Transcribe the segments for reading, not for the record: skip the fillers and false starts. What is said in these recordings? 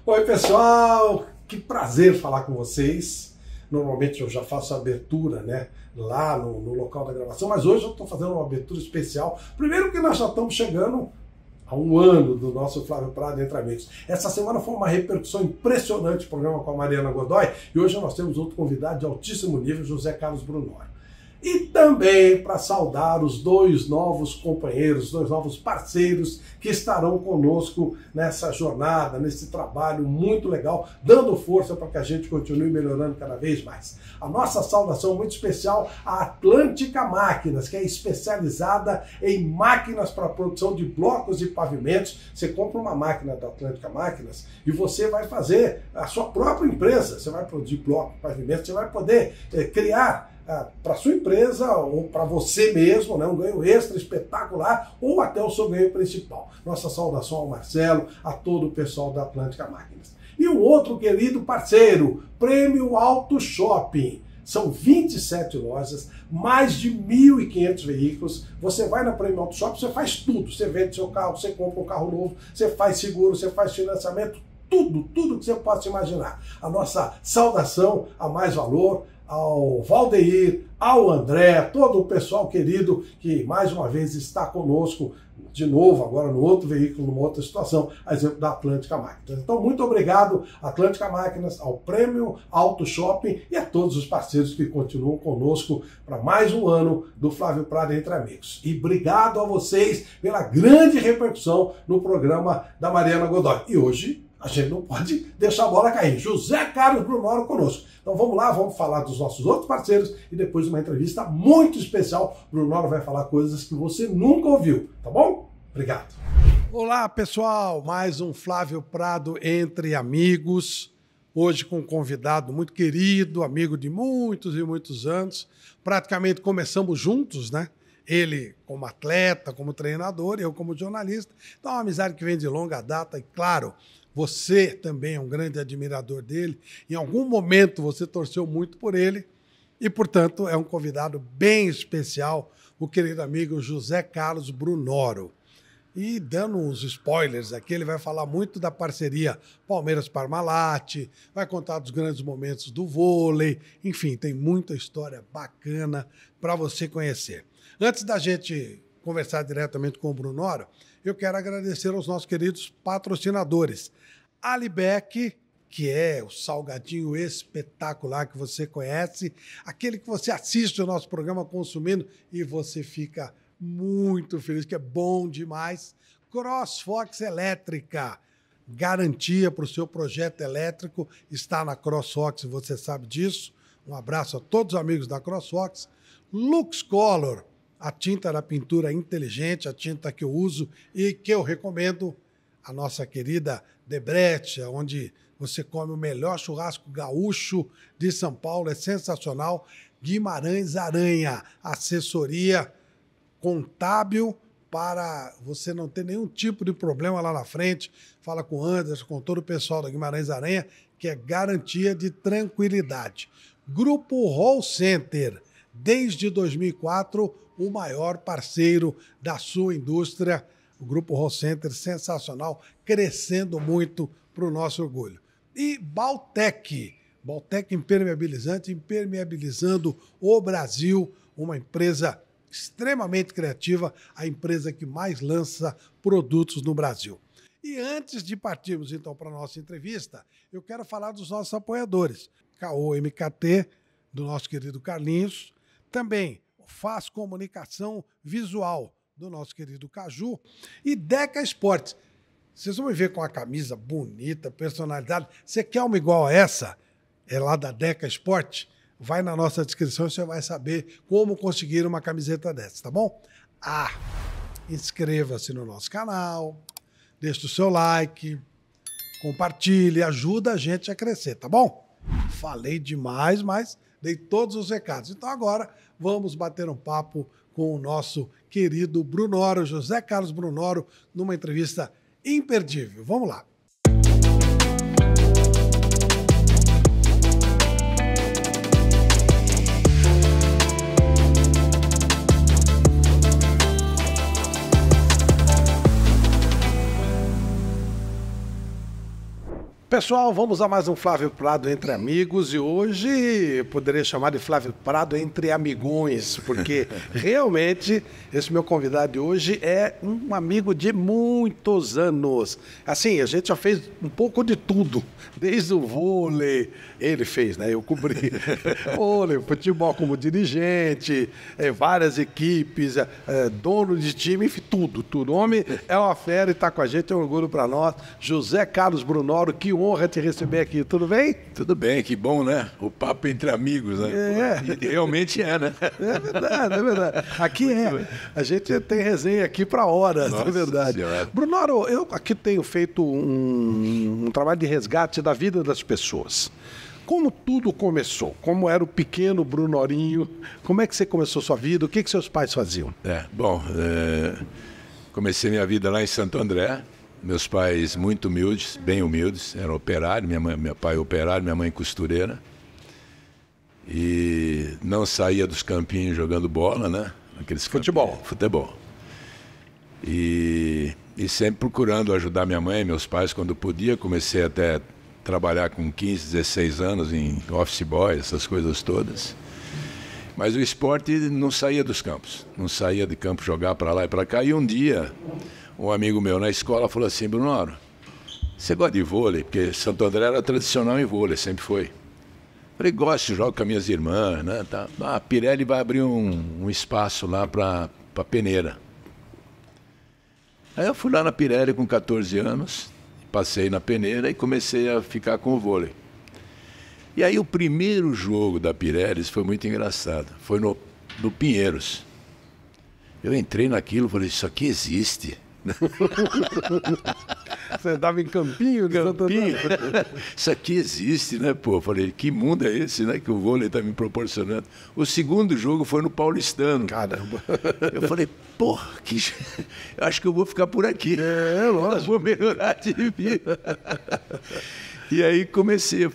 Oi, pessoal! Que prazer falar com vocês. Normalmente eu já faço a abertura, né, lá no local da gravação, mas hoje eu estou fazendo uma abertura especial. Primeiro que nós já estamos chegando a um ano do nosso Flávio Prado Entre Amigos. Essa semana foi uma repercussão impressionante, o programa com a Mariana Godoy, e hoje nós temos outro convidado de altíssimo nível, José Carlos Brunoro. E também para saudar os dois novos companheiros, dois novos parceiros que estarão conosco nessa jornada, nesse trabalho muito legal, dando força para que a gente continue melhorando cada vez mais. A nossa saudação muito especial à Atlântica Máquinas, que é especializada em máquinas para a produção de blocos e pavimentos. Você compra uma máquina da Atlântica Máquinas e você vai fazer a sua própria empresa. Você vai produzir blocos, pavimentos, você vai poder criar para sua empresa ou para você mesmo, né, um ganho extra espetacular ou até o seu ganho principal. Nossa saudação ao Marcelo, a todo o pessoal da Atlântica Máquinas. E o outro querido parceiro, Prêmio Auto Shopping. São 27 lojas, mais de 1.500 veículos. Você vai na Prêmio Auto Shopping, você faz tudo. Você vende seu carro, você compra um carro novo, você faz seguro, você faz financiamento, tudo que você possa imaginar. A nossa saudação a Mais Valor, ao Valdeir, ao André, todo o pessoal querido que mais uma vez está conosco, de novo, agora no outro veículo, numa outra situação, a exemplo da Atlântica Máquinas. Então, muito obrigado, Atlântica Máquinas, ao Prêmio Auto Shopping e a todos os parceiros que continuam conosco para mais um ano do Flávio Prado Entre Amigos. E obrigado a vocês pela grande repercussão no programa da Mariana Godoy. E hoje a gente não pode deixar a bola cair. José Carlos Brunoro conosco. Então vamos lá, vamos falar dos nossos outros parceiros e depois de uma entrevista muito especial, Brunoro vai falar coisas que você nunca ouviu, tá bom? Obrigado. Olá, pessoal, mais um Flávio Prado Entre Amigos. Hoje com um convidado muito querido, amigo de muitos e muitos anos. Praticamente começamos juntos, né? Ele como atleta, como treinador, eu como jornalista. Então é uma amizade que vem de longa data e, claro, você também é um grande admirador dele. Em algum momento você torceu muito por ele e, portanto, é um convidado bem especial, o querido amigo José Carlos Brunoro. E dando uns spoilers aqui, ele vai falar muito da parceria Palmeiras-Parmalat, vai contar dos grandes momentos do vôlei, enfim, tem muita história bacana para você conhecer. Antes da gente conversar diretamente com o Brunoro, eu quero agradecer aos nossos queridos patrocinadores. Alibec, que é o salgadinho espetacular que você conhece, aquele que você assiste o nosso programa consumindo e você fica muito feliz, que é bom demais. CrossFox Elétrica, garantia para o seu projeto elétrico, está na CrossFox, você sabe disso. Um abraço a todos os amigos da CrossFox. LuxColor, a tinta da pintura inteligente, a tinta que eu uso e que eu recomendo, a nossa querida Debrecht, onde você come o melhor churrasco gaúcho de São Paulo, é sensacional. Guimarães Aranha, assessoria contábil para você não ter nenhum tipo de problema lá na frente. Fala com o Anderson, com todo o pessoal da Guimarães Aranha, que é garantia de tranquilidade. Grupo Hall Center, desde 2004, o maior parceiro da sua indústria. O Grupo Hall Center, sensacional, crescendo muito para o nosso orgulho. E Baltec impermeabilizante, impermeabilizando o Brasil, uma empresa extremamente criativa, a empresa que mais lança produtos no Brasil. E antes de partirmos, então, para a nossa entrevista, eu quero falar dos nossos apoiadores. Caô MKT, do nosso querido Carlinhos, também Faz Comunicação Visual, do nosso querido Caju, e Deca Esportes. Vocês vão me ver com a camisa bonita, personalidade. Você quer uma igual a essa? É lá da Deca Esporte? Vai na nossa descrição e você vai saber como conseguir uma camiseta dessa, tá bom? Inscreva-se no nosso canal, deixe o seu like, compartilhe, ajuda a gente a crescer, tá bom? Falei demais, mas dei todos os recados. Então agora vamos bater um papo com o nosso querido Brunoro, José Carlos Brunoro, numa entrevista imperdível. Vamos lá. Pessoal, vamos a mais um Flávio Prado Entre Amigos e hoje poderia chamar de Flávio Prado Entre Amigões, porque realmente esse meu convidado de hoje é um amigo de muitos anos. Assim, a gente já fez um pouco de tudo, desde o vôlei, ele fez, né? Eu cobri vôlei, futebol como dirigente, várias equipes, dono de time, enfim, tudo. O homem é uma fera e está com a gente, é um orgulho para nós. José Carlos Brunoro, que honra te receber aqui, tudo bem? Tudo bem, que bom, né? O papo entre amigos, né? E realmente é, né? É verdade, é verdade. Aqui a gente tem resenha aqui para horas, é verdade. Senhora. Brunoro, eu aqui tenho feito um trabalho de resgate da vida das pessoas. Como tudo começou? Como era o pequeno Brunorinho? Como é que você começou sua vida? O que seus pais faziam? Comecei minha vida lá em Santo André. Meus pais muito humildes, bem humildes, eram operários, meu pai operário, minha mãe costureira. E não saía dos campinhos jogando bola, né? Aqueles futebol. Futebol. E sempre procurando ajudar minha mãe e meus pais quando podia. Comecei até a trabalhar com 15, 16 anos em office boy, essas coisas todas. Mas o esporte não saía dos campos, não saía de campo jogar para lá e para cá. E um dia, um amigo meu na escola falou assim: Brunoro, você gosta de vôlei? Porque Santo André era tradicional em vôlei, sempre foi. Falei, gosto, jogo com as minhas irmãs, né? Tá. A Pirelli vai abrir um espaço lá para peneira. Aí eu fui lá na Pirelli com 14 anos, passei na peneira e comecei a ficar com o vôlei. E aí o primeiro jogo da Pirelli foi muito engraçado, foi no Pinheiros. Eu entrei naquilo e falei, isso aqui existe. Você andava em Campinho? Campinho. Isso aqui existe, né, pô? Falei, que mundo é esse, né, que o vôlei está me proporcionando. O segundo jogo foi no Paulistano. Caramba. Eu falei, porra, eu acho que eu vou ficar por aqui. Lógico. Vou melhorar de vida. E aí comecei a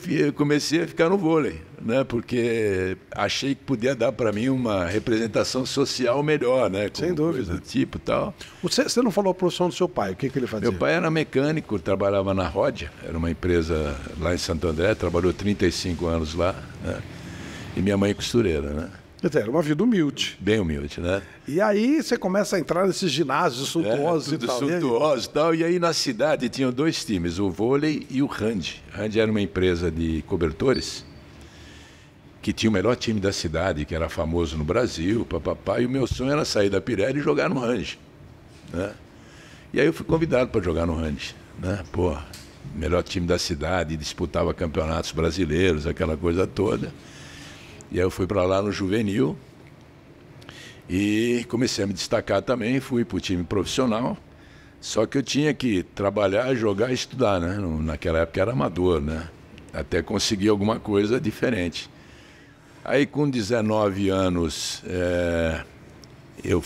ficar no vôlei, né? Porque achei que podia dar para mim uma representação social melhor, né? Sem dúvida. Do tipo e tal. Você não falou a profissão do seu pai, o que ele fazia? Meu pai era mecânico, trabalhava na Ródia, era uma empresa lá em Santo André, trabalhou 35 anos lá, né? E minha mãe costureira, né? Era uma vida humilde. Bem humilde, né? E aí você começa a entrar nesses ginásios suntuosos e tal. Suntuosos e tal. E aí na cidade tinham dois times, o vôlei e o hand. A hand era uma empresa de cobertores que tinha o melhor time da cidade, que era famoso no Brasil, papapá. E o meu sonho era sair da Pirelli e jogar no hand, né? E aí eu fui convidado para jogar no hand, né? Pô, melhor time da cidade, disputava campeonatos brasileiros, aquela coisa toda. E aí eu fui para lá no juvenil e comecei a me destacar também, fui para o time profissional, só que eu tinha que trabalhar, jogar e estudar, né? Naquela época era amador, né? Até conseguir alguma coisa diferente. Aí com 19 anos eu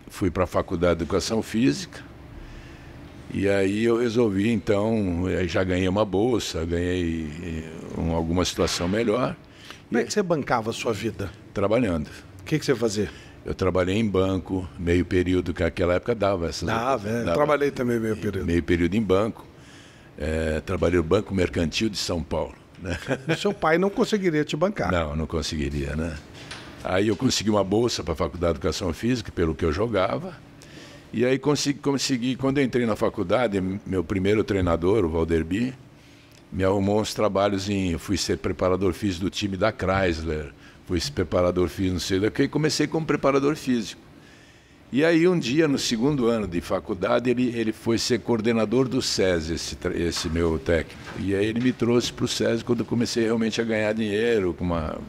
fui para a Faculdade de Educação Física e aí eu resolvi então, já ganhei uma bolsa, ganhei alguma situação melhor. Como é que você bancava a sua vida? Trabalhando. O que você fazia? Eu trabalhei em banco, meio período, que naquela época dava. Dava. Trabalhei também meio período. Meio período em banco. Trabalhei no Banco Mercantil de São Paulo. Né? O seu pai não conseguiria te bancar. Não conseguiria, né? Aí eu consegui uma bolsa para a Faculdade de Educação Física, pelo que eu jogava. E aí consegui, quando eu entrei na faculdade, meu primeiro treinador, o Valderbi, me arrumou uns trabalhos eu fui ser preparador físico do time da Chrysler, fui ser preparador físico, não sei o que, e comecei como preparador físico. E aí um dia, no segundo ano de faculdade, ele foi ser coordenador do SESI, esse meu técnico. E aí ele me trouxe para o SESI quando eu comecei realmente a ganhar dinheiro, com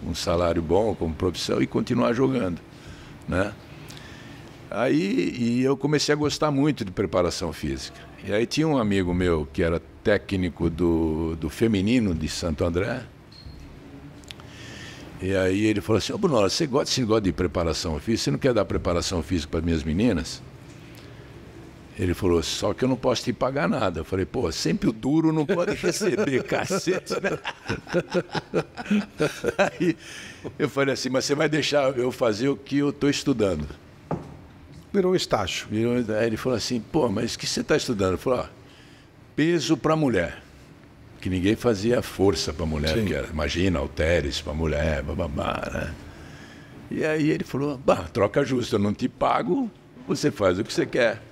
um salário bom, como profissão, e continuar jogando, né? Aí eu comecei a gostar muito de preparação física. E aí tinha um amigo meu que era técnico do feminino de Santo André. E aí ele falou assim, Bruno, você gosta de preparação física? Você não quer dar preparação física para minhas meninas? Ele falou, só que eu não posso te pagar nada. Eu falei, pô, sempre o duro não pode receber, cacete, né? Aí eu falei assim, mas você vai deixar eu fazer o que eu estou estudando? Virou um estágio. Aí ele falou assim, pô, mas o que você está estudando? Eu falei, peso para mulher. que ninguém fazia força para a mulher, porque era, imagina, halteres para a mulher, bababá, né? E aí ele falou, bah, troca justa, eu não te pago, você faz o que você quer.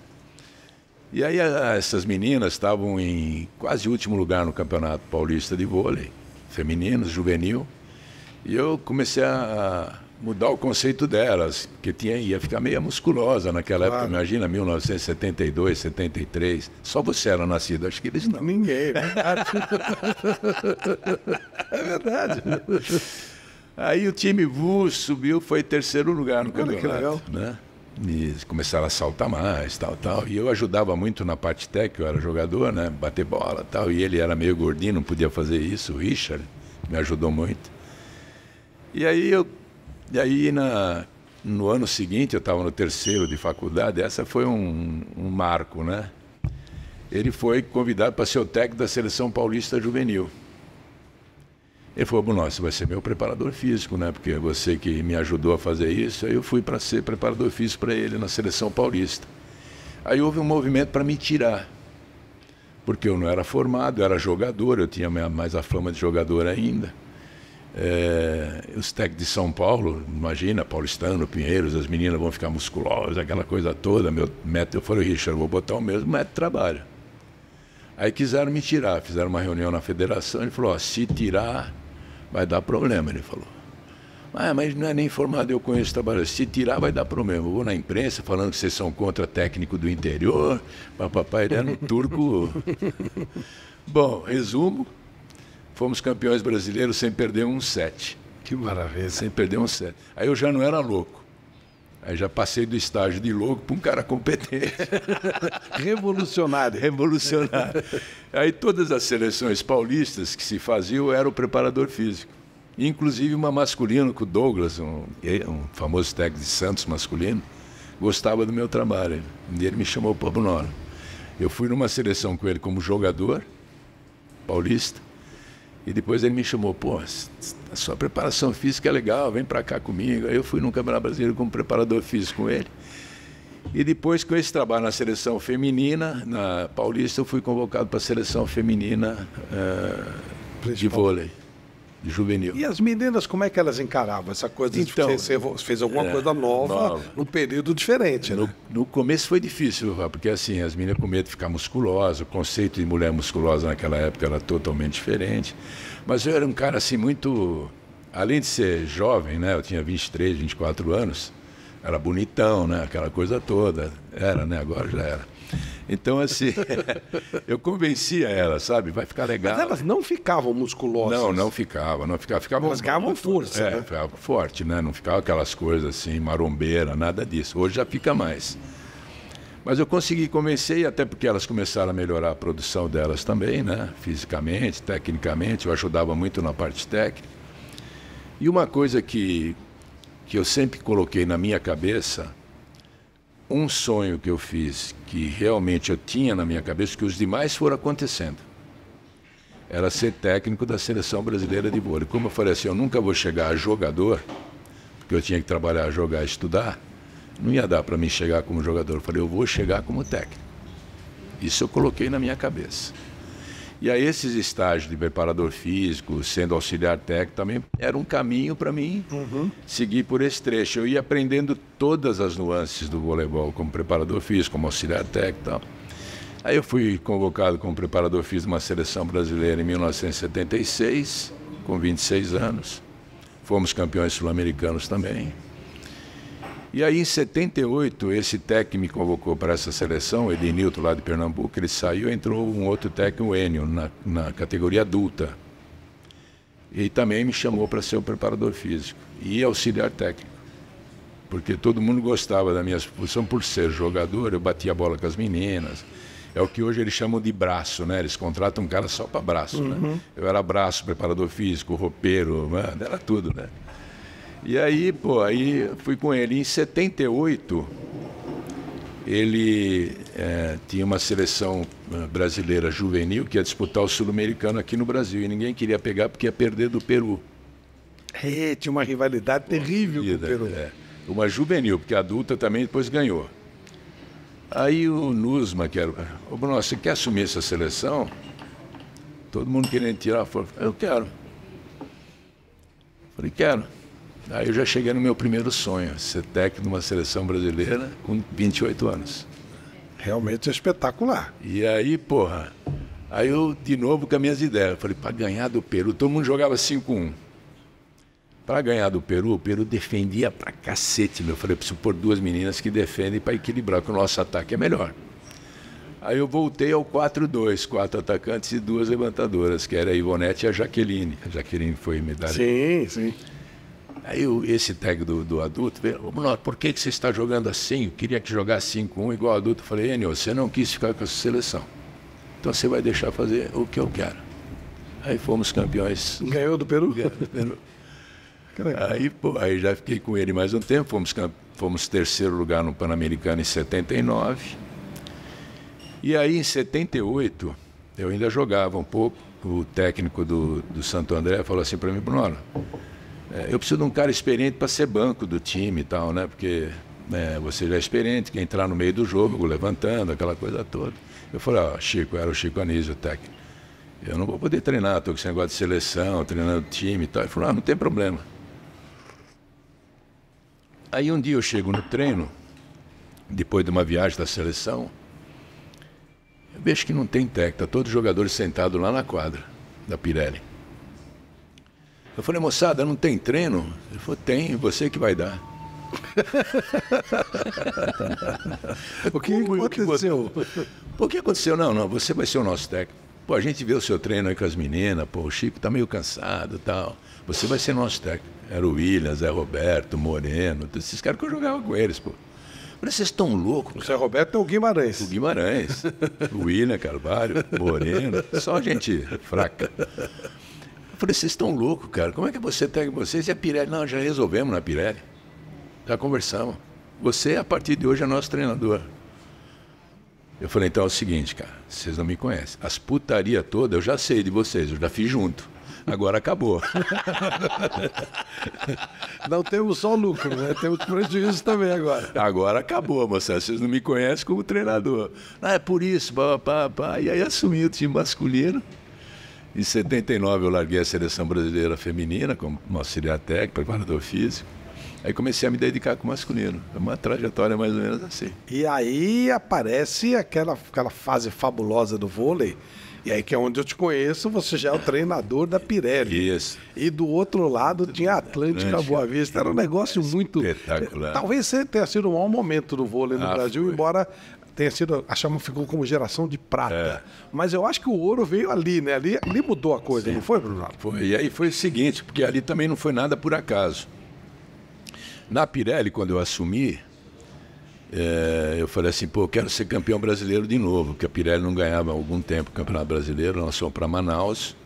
E aí essas meninas estavam em quase último lugar no Campeonato Paulista de Vôlei, femininos, juvenil, e eu comecei a mudar o conceito delas, porque ia ficar meio musculosa naquela época, imagina, 1972, 73, só você era nascido, acho que eles não. Ninguém, né? É verdade. Aí o time VU subiu, foi terceiro lugar no campeonato. Que legal. Né? E começaram a saltar mais, tal. E eu ajudava muito na parte técnica, eu era jogador, né? Bater bola, tal. E ele era meio gordinho, não podia fazer isso. O Richard me ajudou muito. E aí no ano seguinte, eu estava no terceiro de faculdade, essa foi um marco, né? Ele foi convidado para ser o técnico da Seleção Paulista Juvenil. Ele falou, bom, você vai ser meu preparador físico, né? Porque você que me ajudou a fazer isso. Aí eu fui para ser preparador físico para ele na Seleção Paulista. Aí houve um movimento para me tirar. Porque eu não era formado, eu era jogador, eu tinha mais a fama de jogador ainda. Os técnicos de São Paulo, imagina, paulistano, Pinheiros, as meninas vão ficar musculosas, aquela coisa toda. Meu método, eu falei, Richard, vou botar o mesmo método de trabalho. Aí quiseram me tirar, fizeram uma reunião na federação, ele falou, se tirar, vai dar problema, ele falou. Mas não é nem formado, eu conheço o trabalho. Se tirar, vai dar problema. Eu vou na imprensa falando que vocês são contra técnico do interior, papapá, ele era um turco. Bom, resumo, fomos campeões brasileiros sem perder um set. Que maravilha. Sem perder um set. Aí eu já não era louco. Aí já passei do estágio de louco para um cara competente. Revolucionário. Revolucionário. Aí todas as seleções paulistas que se faziam, eu era o preparador físico. Inclusive uma masculina com o Douglas, um famoso técnico de Santos masculino, gostava do meu trabalho. E ele me chamou para o Bonoro. Eu fui numa seleção com ele como jogador paulista. E depois ele me chamou, a sua preparação física é legal, vem para cá comigo. Aí eu fui no Campeonato Brasileiro como preparador físico com ele. E depois, com esse trabalho na seleção feminina, na Paulista, eu fui convocado para a seleção feminina de vôlei, de juvenil. E as meninas, como é que elas encaravam essa coisa de que você fez alguma coisa nova num período diferente, né? No começo foi difícil, porque assim, as meninas com medo de ficar musculosa, o conceito de mulher musculosa naquela época era totalmente diferente. Mas eu era um cara assim muito, além de ser jovem, né? Eu tinha 23, 24 anos, era bonitão, né? Aquela coisa toda. Era, né? Agora já era. Então, assim, eu convencia elas, sabe? Vai ficar legal. Mas elas não ficavam musculosas? Não ficavam. Elas ganhavam força, né? Ficava forte, né? Não ficava aquelas coisas assim, marombeira, nada disso. Hoje já fica mais. Mas eu consegui convencer, até porque elas começaram a melhorar a produção delas também, né? Fisicamente, tecnicamente, eu ajudava muito na parte técnica. E uma coisa que eu sempre coloquei na minha cabeça, um sonho que eu fiz, que realmente eu tinha na minha cabeça, que os demais foram acontecendo, era ser técnico da Seleção Brasileira de Vôlei. Como eu falei assim, eu nunca vou chegar a jogador, porque eu tinha que trabalhar, jogar, estudar, não ia dar para mim chegar como jogador. Eu falei, eu vou chegar como técnico. Isso eu coloquei na minha cabeça. E aí esses estágios de preparador físico, sendo auxiliar técnico, também era um caminho para mim seguir por esse trecho. Eu ia aprendendo todas as nuances do voleibol, como preparador físico, como auxiliar técnico e tal. Aí eu fui convocado como preparador físico de uma seleção brasileira em 1976, com 26 anos. Fomos campeões sul-americanos também. E aí, em 78, esse técnico me convocou para essa seleção, o Edenilton, lá de Pernambuco, ele saiu, entrou um outro técnico, o Enio, na categoria adulta. E também me chamou para ser o preparador físico e auxiliar técnico. Porque todo mundo gostava da minha posição por ser jogador, eu batia a bola com as meninas. É o que hoje eles chamam de braço, né? Eles contratam um cara só para braço, né? Eu era braço, preparador físico, roupeiro, mano, era tudo, né? E aí, aí fui com ele. Em 78, ele tinha uma seleção brasileira juvenil que ia disputar o sul-americano aqui no Brasil. E ninguém queria pegar porque ia perder do Peru. Tinha uma rivalidade terrível com o Peru. Uma juvenil, porque a adulta também depois ganhou. Aí o Nusma, que era... Bruno, você quer assumir essa seleção? todo mundo querendo tirar foto. Eu quero. Falei, quero. Aí eu já cheguei no meu primeiro sonho, ser técnico de uma seleção brasileira com 28 anos. Realmente é espetacular. E aí, porra, aí eu de novo com as minhas ideias. Falei, para ganhar do Peru, todo mundo jogava 5-1. Para ganhar do Peru, o Peru defendia pra cacete, meu. Eu falei, preciso pôr duas meninas que defendem para equilibrar, que o nosso ataque é melhor. Aí eu voltei ao 4-2, 4 atacantes e 2 levantadoras, que era a Ivonete e a Jaqueline. A Jaqueline foi medalha. Sim, sim. Aí esse técnico do adulto veio, por que você está jogando assim? Eu queria que jogasse 5-1 igual adulto. Eu falei, Enio, você não quis ficar com a seleção. Então você vai deixar fazer o que eu quero. Aí fomos campeões. Ganhou do Peru? Ganhou do Peru. Aí já fiquei com ele mais um tempo. Fomos terceiro lugar no Pan-Americano em 79. E aí em 78, eu ainda jogava um pouco. O técnico do Santo André falou assim para mim, Bruno, eu preciso de um cara experiente para ser banco do time e tal, né? Porque você já é experiente, quer entrar no meio do jogo, levantando, aquela coisa toda. Eu falei, Chico, era o Chico Anísio, o técnico. Eu não vou poder treinar, estou com esse negócio de seleção, treinando time e tal. Ele falou, não tem problema. Aí um dia eu chego no treino, depois de uma viagem da seleção, eu vejo que não tem técnico, tá todos os jogadores sentados lá na quadra da Pirelli. Eu falei, moçada, não tem treino? Ele falou, tem, você que vai dar. O que aconteceu? O que aconteceu? Não, você vai ser o nosso técnico. Pô, a gente vê o seu treino aí com as meninas, pô, o Chico tá meio cansado e tal. Você vai ser nosso técnico. Era o William, Zé Roberto, Moreno, esses caras que eu jogava com eles, pô. Eu falei, vocês estão loucos? O Zé Roberto é o Guimarães. O Guimarães, o William Carvalho, Moreno, só gente fraca. Eu falei, vocês estão loucos, cara. Como é que você técnico vocês e a Pirelli? Não, já resolvemos na Pirelli. Já conversamos. Você, a partir de hoje, é nosso treinador. Eu falei, então é o seguinte, cara, vocês não me conhecem. As putaria toda eu já sei de vocês, eu já fiz junto. Agora acabou. Não temos só lucro, né? Temos prejuízo também agora. Agora acabou, moça. Vocês não me conhecem como treinador. É por isso, pá. E aí assumi o time masculino. Em 79 eu larguei a seleção brasileira feminina como auxiliar técnico, preparador físico. Aí comecei a me dedicar com o masculino. É uma trajetória mais ou menos assim. E aí aparece aquela fase fabulosa do vôlei. E aí que é onde eu te conheço, você já é o treinador da Pirelli. Isso. E do outro lado tinha a Atlântica Boa Vista. Era um negócio muito... espetacular. Talvez tenha sido o maior momento do vôlei no Brasil, foi. Embora tenha sido... A chama ficou como geração de prata. Mas eu acho que o ouro veio ali, né? Ali mudou a coisa, não foi, Bruno? Foi. E aí foi o seguinte, porque ali também não foi nada por acaso. Na Pirelli, quando eu assumi, eu falei assim, eu quero ser campeão brasileiro de novo, porque a Pirelli não ganhava há algum tempo o Campeonato Brasileiro, nós fomos para Manaus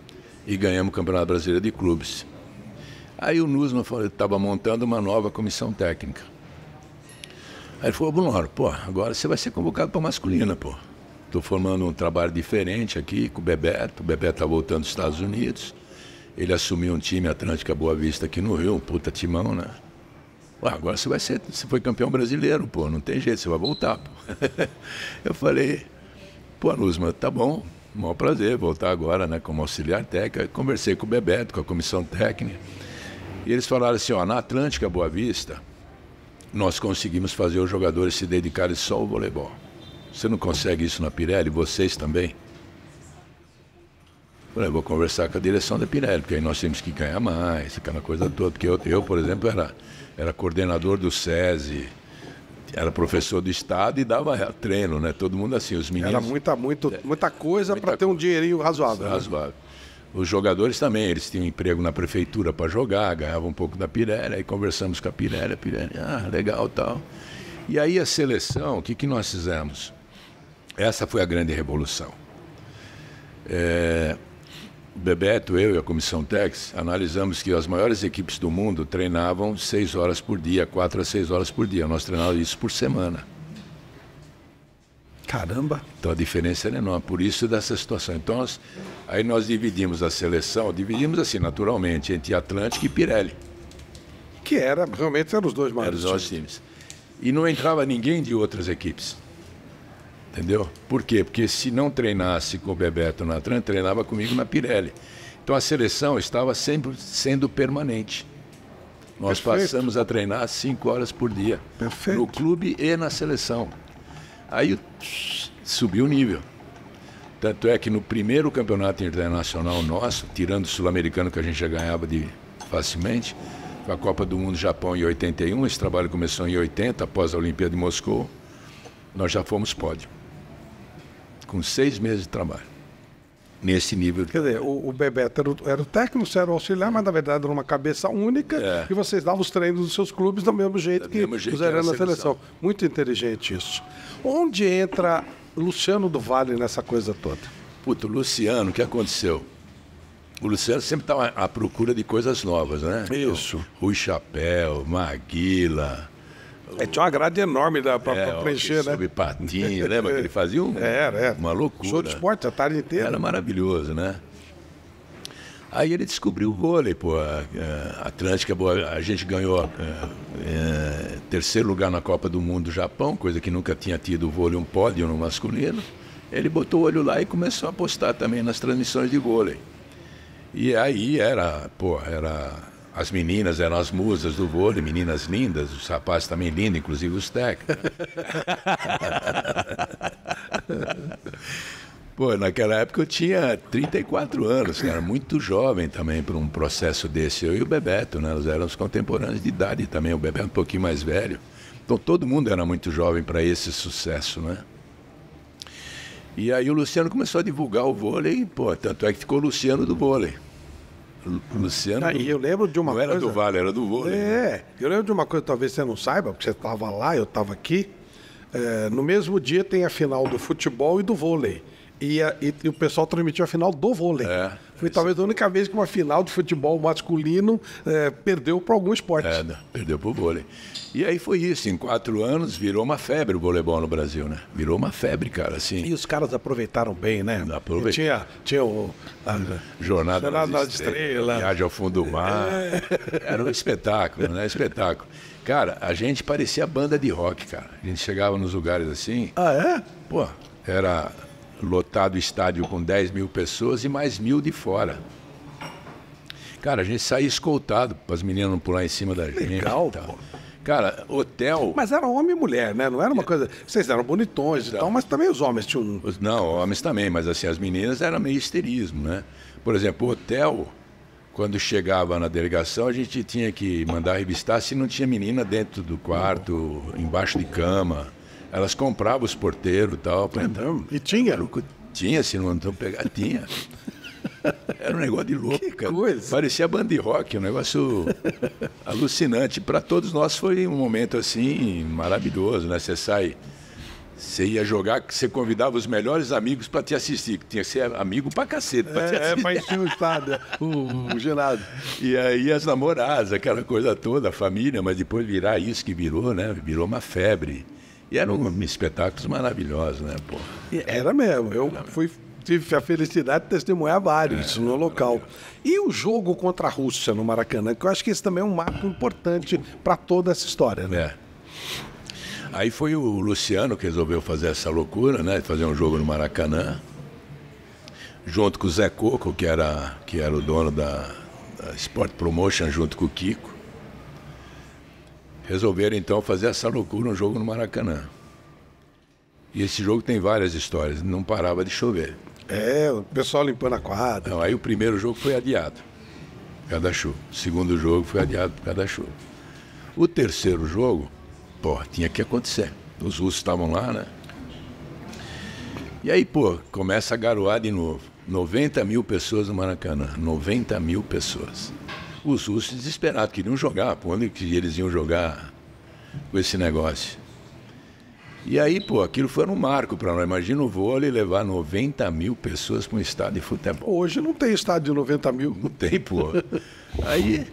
e ganhamos o Campeonato Brasileiro de Clubes. Aí o Nussmann estava montando uma nova comissão técnica. Aí ele falou, Bruno, agora você vai ser convocado para masculina, pô. Estou formando um trabalho diferente aqui com o Bebeto está voltando dos Estados Unidos, ele assumiu um time Atlântica Boa Vista aqui no Rio, um puta timão, né? Agora você foi campeão brasileiro, pô, não tem jeito, você vai voltar, pô. Eu falei, Nussmann, tá bom, maior prazer voltar agora, né, como auxiliar técnico. Eu conversei com o Bebeto, com a comissão técnica, e eles falaram assim, na Atlântica Boa Vista, nós conseguimos fazer os jogadores se dedicarem só ao voleibol. Você não consegue isso na Pirelli, vocês também? Eu falei, vou conversar com a direção da Pirelli, porque aí nós temos que ganhar mais, aquela coisa toda, porque eu por exemplo, era coordenador do SESI, era professor do estado e dava treino, né? Todo mundo assim, os meninos... Era muita coisa para ter um dinheirinho razoável. Razoável. Né? Os jogadores também, eles tinham emprego na prefeitura para jogar, ganhavam um pouco da Pirelli, aí conversamos com a Pirelli, legal, tal. E aí a seleção, o que nós fizemos? Essa foi a grande revolução. O Bebeto, eu e a comissão Tex analisamos que as maiores equipes do mundo treinavam 6 horas por dia, 4 a 6 horas por dia. Nós treinávamos isso por semana. Caramba! Então a diferença era enorme, por isso dessa situação. Então aí nós dividimos a seleção, assim naturalmente, entre Atlântica e Pirelli. Que realmente eram os dois maiores times. E não entrava ninguém de outras equipes. Entendeu? Por quê? Porque se não treinasse com o Bebeto na Tran, treinava comigo na Pirelli. Então a seleção estava sempre sendo permanente. Nós passamos a treinar 5 horas por dia. Perfeito. No clube e na seleção. Aí subiu o nível. Tanto é que no primeiro campeonato internacional nosso, tirando o sul-americano que a gente já ganhava facilmente, foi a Copa do Mundo Japão em 81, esse trabalho começou em 80, após a Olimpíada de Moscou, nós já fomos pódio. Com 6 meses de trabalho. Nesse nível. Quer dizer, o Bebeto era o técnico, você era o auxiliar, mas na verdade era uma cabeça única e vocês davam os treinos dos seus clubes do mesmo jeito que fizeram na seleção. Muito inteligente isso. Onde entra Luciano do Vale nessa coisa toda? Puta, o Luciano, o que aconteceu? O Luciano sempre estava à procura de coisas novas, né? Isso. Então, Rui Chapéu, Maguila. Tinha uma grade enorme para preencher, né? Sobre patinho, lembra que ele fazia uma loucura. Show de esporte a tarde inteira. Era maravilhoso, né? Aí ele descobriu o vôlei, pô. A Atlântica, a gente ganhou terceiro lugar na Copa do Mundo do Japão, coisa que nunca tinha tido vôlei, um pódio no masculino. Ele botou o olho lá e começou a apostar também nas transmissões de vôlei. E aí as meninas eram as musas do vôlei, meninas lindas, os rapazes também lindos, inclusive os técnicos. Pô, naquela época eu tinha 34 anos, cara, muito jovem também para um processo desse. Eu e o Bebeto, né? Nós éramos contemporâneos de idade também, o Bebeto um pouquinho mais velho. Então todo mundo era muito jovem para esse sucesso, né? E aí o Luciano começou a divulgar o vôlei, pô, tanto é que ficou Luciano do vôlei. Luciano. E eu lembro de uma coisa. Não era do Vale, era do vôlei. Eu lembro de uma coisa, talvez você não saiba, porque você estava lá, eu estava aqui. No mesmo dia tem a final do futebol e do vôlei. E o pessoal transmitiu a final do vôlei. Foi talvez a única vez que uma final de futebol masculino perdeu para algum esporte. Perdeu para o vôlei. E aí foi isso, em 4 anos virou uma febre o voleibol no Brasil, né? Virou uma febre, cara, assim. E os caras aproveitaram bem, né? Tinha o... Jornada nas Estrelas. Viagem ao fundo do mar. Era um espetáculo, né? Espetáculo. Cara, a gente parecia banda de rock, cara. A gente chegava nos lugares assim... Ah, é? Pô, era lotado o estádio com 10 mil pessoas e mais 1.000 de fora. Cara, a gente saía escoltado para as meninas não pular em cima da gente. Legal, pô. Cara, hotel... Mas era homem e mulher, né? Não era uma coisa... Vocês eram bonitões e tal, mas também os homens tinham... Não, homens também, mas assim, as meninas era meio histerismo, né? Por exemplo, o hotel, quando chegava na delegação, a gente tinha que mandar revistar se não tinha menina dentro do quarto, embaixo de cama. Elas compravam os porteiros e tal. E tinha? Tinha, se não pegar, tinha. Era um negócio de louco, cara. Coisa. Parecia banda de rock, um negócio alucinante. Para todos nós foi um momento assim maravilhoso, né? Você ia jogar, você convidava os melhores amigos para te assistir, que tinha que ser amigo pra cacete para te assistir. Para encher o estádio, o ginásio. E aí as namoradas, aquela coisa toda, a família, mas depois virar isso que virou, né? Virou uma febre. E eram espetáculos maravilhosos, né, pô? Era mesmo. Tive a felicidade de testemunhar vários no local. E o jogo contra a Rússia no Maracanã, que eu acho que esse também é um marco importante para toda essa história, né? Aí foi o Luciano que resolveu fazer essa loucura, né? Fazer um jogo no Maracanã, junto com o Zé Coco, que era o dono da Sport Promotion, junto com o Kiko. Resolveram então fazer essa loucura, um jogo no Maracanã. E esse jogo tem várias histórias, não parava de chover. O pessoal limpando a quadra. Não, aí o primeiro jogo foi adiado, por causa da chuva. O segundo jogo foi adiado por causa da chuva. O terceiro jogo, tinha que acontecer. Os russos estavam lá, né? E aí, começa a garoar de novo. 90 mil pessoas no Maracanã. 90 mil pessoas. Os russos desesperados, queriam jogar. Onde que eles iam jogar com esse negócio? E aí, aquilo foi um marco para nós. Imagina o vôlei levar 90 mil pessoas para um estádio de futebol. Hoje não tem estádio de 90 mil. Não tem, Aí,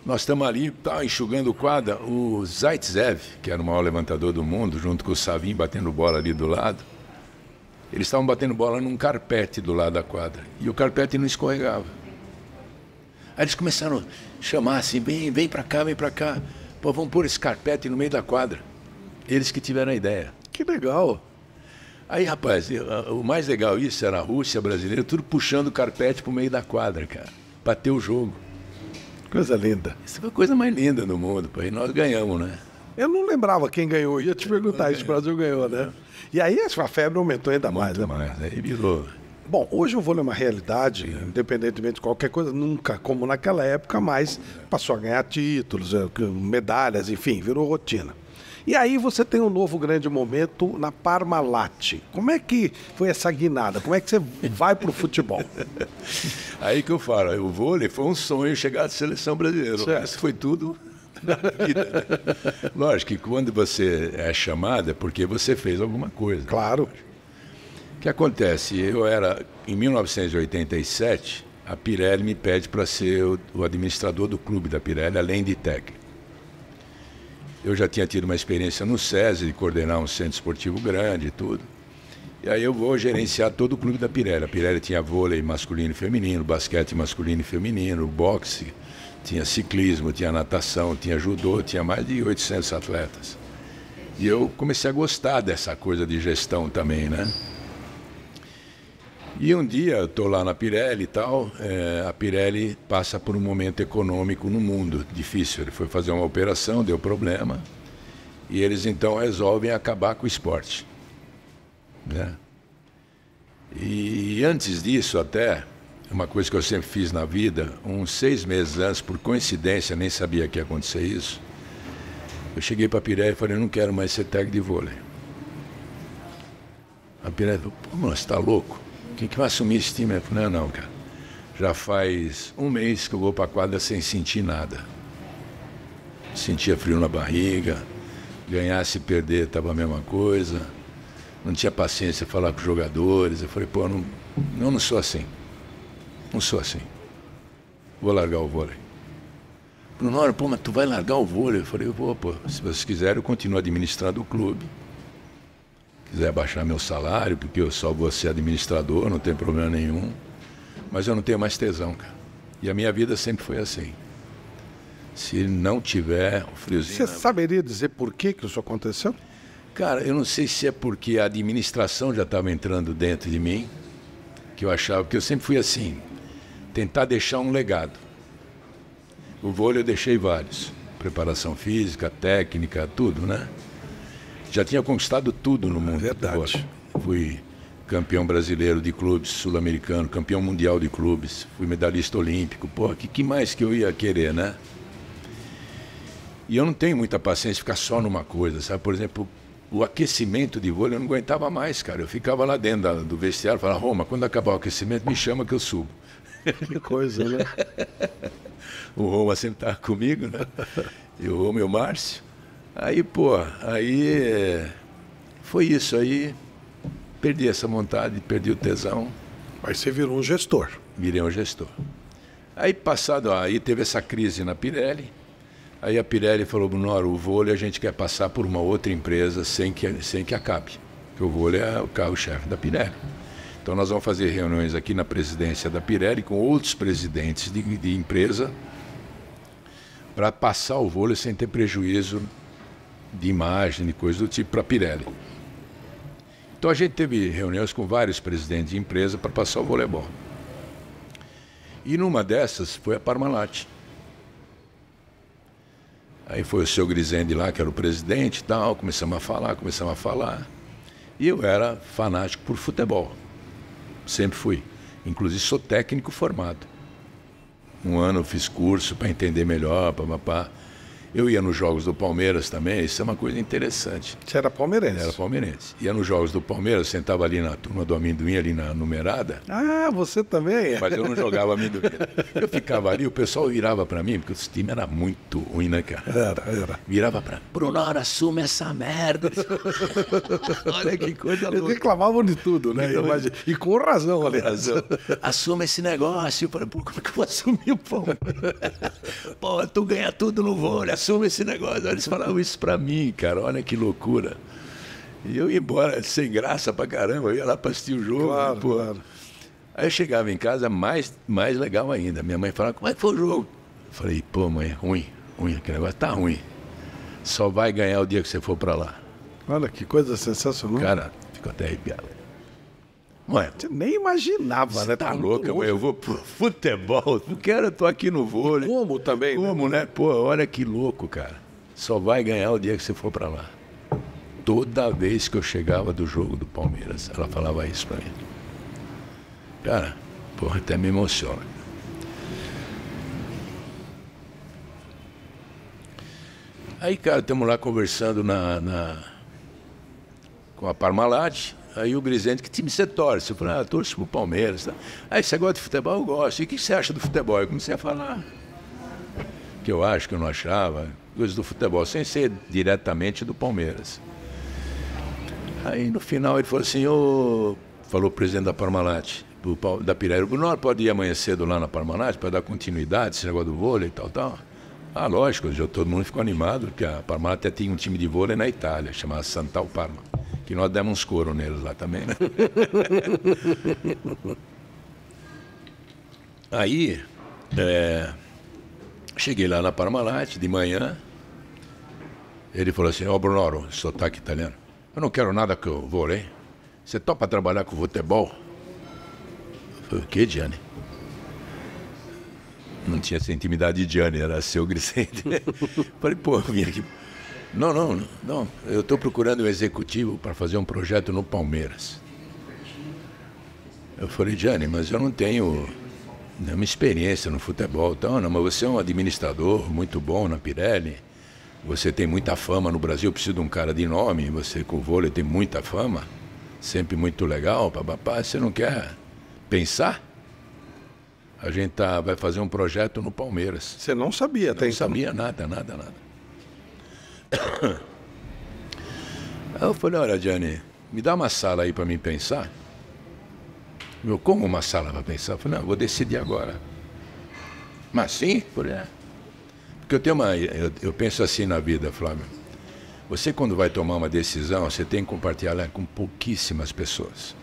nós estamos ali, enxugando quadra. O Zaitsev, que era o maior levantador do mundo, junto com o Savin, batendo bola ali do lado. Eles estavam batendo bola num carpete do lado da quadra. E o carpete não escorregava. Aí eles começaram a chamar assim, vem pra cá, vem pra cá. Vamos pôr esse carpete no meio da quadra. Eles que tiveram a ideia. Que legal. Aí, rapaz, o mais legal isso era a Rússia brasileira, tudo puxando o carpete pro meio da quadra, cara, pra ter o jogo. Coisa linda. Isso foi a coisa mais linda do mundo, pô. E nós ganhamos, né? Eu não lembrava quem ganhou, ia te perguntar isso, o Brasil ganhou, né? E aí a febre aumentou ainda mais, né? Mais, aí virou. Bom, hoje o vôlei é uma realidade, independentemente de qualquer coisa, nunca como naquela época, mas passou a ganhar títulos, medalhas, enfim, virou rotina. E aí você tem um novo grande momento na Parmalat. Como é que foi essa guinada? Como é que você vai pro futebol? Aí que eu falo, o vôlei foi um sonho chegar à seleção brasileira. Isso foi tudo na vida, né? Lógico que quando você é chamado é porque você fez alguma coisa. Claro. O que acontece? Em 1987, a Pirelli me pede para ser o administrador do clube da Pirelli, além de técnico. Eu já tinha tido uma experiência no SESI, de coordenar um centro esportivo grande e tudo. E aí eu vou gerenciar todo o clube da Pirelli. A Pirelli tinha vôlei masculino e feminino, basquete masculino e feminino, boxe, tinha ciclismo, tinha natação, tinha judô, tinha mais de 800 atletas. E eu comecei a gostar dessa coisa de gestão também, né? E um dia eu estou lá na Pirelli e tal, a Pirelli passa por um momento econômico no mundo difícil. Ele foi fazer uma operação, deu problema, e eles então resolvem acabar com o esporte, né? E antes disso até, uma coisa que eu sempre fiz na vida, uns 6 meses antes, por coincidência, nem sabia que ia acontecer isso, eu cheguei para a Pirelli e falei, eu não quero mais ser técnico de vôlei. A Pirelli falou, pô, mano, você está louco? Quem que vai assumir esse time? Eu falei, não, cara. Já faz um mês que eu vou para a quadra sem sentir nada. Sentia frio na barriga, ganhar se perder estava a mesma coisa. Não tinha paciência de falar com os jogadores. Eu falei, pô, eu não sou assim. Não sou assim. Vou largar o vôlei. Bruno, pô, mas tu vai largar o vôlei? Eu falei, eu vou, pô. Se vocês quiserem, eu continuo administrando o clube. Quiser baixar meu salário, porque eu só vou ser administrador, não tem problema nenhum. Mas eu não tenho mais tesão, cara. E a minha vida sempre foi assim. Se não tiver o friozinho... Você saberia dizer por que isso aconteceu? Cara, eu não sei se é porque a administração já estava entrando dentro de mim, que eu achava, porque eu sempre fui assim, tentar deixar um legado. O vôlei eu deixei vários. Preparação física, técnica, tudo, né? Já tinha conquistado tudo no mundo. Verdade. Fui campeão brasileiro de clubes, sul-americano, campeão mundial de clubes, fui medalhista olímpico. Pô, que mais que eu ia querer, né? E eu não tenho muita paciência de ficar só numa coisa, sabe? Por exemplo, o aquecimento de vôlei eu não aguentava mais, cara. Eu ficava lá dentro do vestiário e falava, Roma, quando acabar o aquecimento, me chama que eu subo. Que coisa, né? O Roma sempre estava comigo, né? E o Roma e o Márcio. Aí, pô, foi isso aí, perdi essa vontade, perdi o tesão. Mas você virou um gestor. Virei um gestor. Aí teve essa crise na Pirelli, aí a Pirelli falou, Bruno, o vôlei a gente quer passar por uma outra empresa sem que acabe, porque o vôlei é o carro-chefe da Pirelli. Então nós vamos fazer reuniões aqui na presidência da Pirelli com outros presidentes de empresa para passar o vôlei sem ter prejuízo de imagem, de coisa do tipo, para a Pirelli. Então a gente teve reuniões com vários presidentes de empresa para passar o voleibol. E numa dessas foi a Parmalat. Aí foi o seu Grisende lá, que era o presidente e tal, começamos a falar. E eu era fanático por futebol. Sempre fui. Inclusive sou técnico formado. Um ano eu fiz curso para entender melhor, papapá. Eu ia nos jogos do Palmeiras também, isso é uma coisa interessante. Você era palmeirense? Era palmeirense. Ia nos jogos do Palmeiras, sentava ali na turma do amendoim, ali na numerada. Ah, você também? Mas eu não jogava amendoim. Eu ficava ali, o pessoal virava para mim, porque o time era muito ruim, né, cara? Era. Virava para mim, Bruno, assume essa merda. Olha que coisa louca. Eles reclamavam de tudo, né? E com razão, aliás. Assume esse negócio. Eu falei, pô, como é que eu vou assumir o Palmeiras? Pô, tu ganha tudo no vôlei, assume esse negócio. Eles falavam isso pra mim, cara, olha que loucura. E eu ia embora sem graça pra caramba, eu ia lá pra assistir o jogo. Claro, pô. claro. Aí eu chegava em casa, mais legal ainda. Minha mãe falava, como é que foi o jogo? Eu falei, pô, mãe, ruim, aquele negócio tá ruim. Só vai ganhar o dia que você for pra lá. Olha que coisa sensacional. Cara, fico até arrepiado. Mãe, você nem imaginava, né? Tá louca, mãe, eu vou pro futebol, porque eu tô aqui no vôlei. Como também? Como, né? Pô, olha que louco, cara. Só vai ganhar o dia que você for pra lá. Toda vez que eu chegava do jogo do Palmeiras, ela falava isso pra mim. Cara, porra, até me emociona. Aí, cara, estamos lá conversando com a Parmalat. Aí o Grisente, que time você torce? Eu falei, torço pro Palmeiras. Tá? Aí você gosta de futebol? Eu gosto. E o que você acha do futebol? Eu comecei a falar. Que eu acho, que eu não achava. Coisas do futebol, sem ser diretamente do Palmeiras. Aí no final ele falou assim, falou o presidente da Parmalat, da Pirelli, o Bruno pode ir amanhã cedo lá na Parmalat para dar continuidade, esse negócio do vôlei e tal. Ah, lógico, já todo mundo ficou animado, porque a Parmalat até tinha um time de vôlei na Itália, chamado Santal Parma, que nós demos uns coros neles lá também, né? Aí, cheguei lá na Parmalat de manhã, ele falou assim, Bruno, sotaque italiano, eu não quero nada com o vôlei, você topa trabalhar com futebol? Eu falei, o que, Gianni? Não tinha essa intimidade de Gianni, era seu Grisente. Falei, pô, eu vim aqui. Não, eu estou procurando um executivo para fazer um projeto no Palmeiras. Eu falei, Gianni, mas eu não tenho nenhuma experiência no futebol. Então, não, mas você é um administrador muito bom na Pirelli, você tem muita fama no Brasil, eu preciso de um cara de nome, você com o vôlei tem muita fama, sempre muito legal, papapá, você não quer pensar? A gente vai fazer um projeto no Palmeiras. Você não sabia, Não sabia nada. Aí eu falei, olha, Gianni, me dá uma sala aí para mim pensar. Eu, como uma sala para pensar? Eu falei, não, eu vou decidir agora. Mas sim? Eu falei, Porque eu penso assim na vida, Flávio. Você quando vai tomar uma decisão, você tem que compartilhar com pouquíssimas pessoas.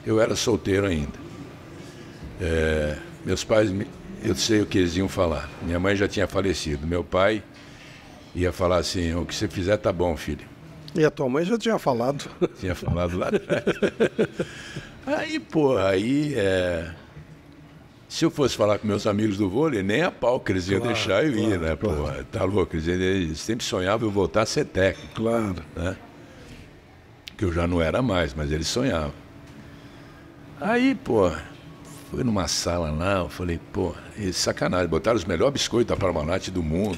Eu era solteiro ainda. Meus pais, eu sei o que eles iam falar. Minha mãe já tinha falecido. Meu pai ia falar assim, o que você fizer tá bom, filho. E a tua mãe já tinha falado. Tinha falado lá atrás. Se eu fosse falar com meus amigos do vôlei, nem a pau que eles iam deixar eu ir, né? Claro. Pô, tá louco. Eles sempre sonhavam eu voltar a ser técnico. Claro. Né? Que eu já não era mais, mas eles sonhavam. Aí, pô, fui numa sala lá, eu falei, pô, sacanagem, botaram os melhores biscoitos da Parmalat do mundo.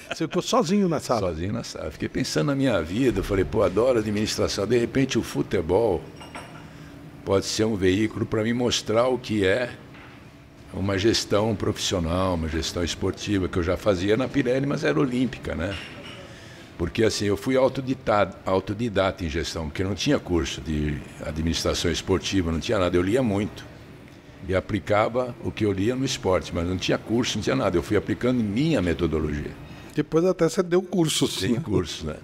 Você ficou sozinho na sala? Sozinho na sala. Fiquei pensando na minha vida, eu falei, pô, adoro administração. De repente o futebol pode ser um veículo para me mostrar o que é uma gestão profissional, uma gestão esportiva, que eu já fazia na Pirelli, mas era olímpica, né? Porque assim, eu fui autodidata em gestão, porque não tinha curso de administração esportiva, não tinha nada, eu lia muito. E aplicava o que eu lia no esporte, mas não tinha curso, não tinha nada, eu fui aplicando minha metodologia. Depois até você deu cursos. Sem curso, né?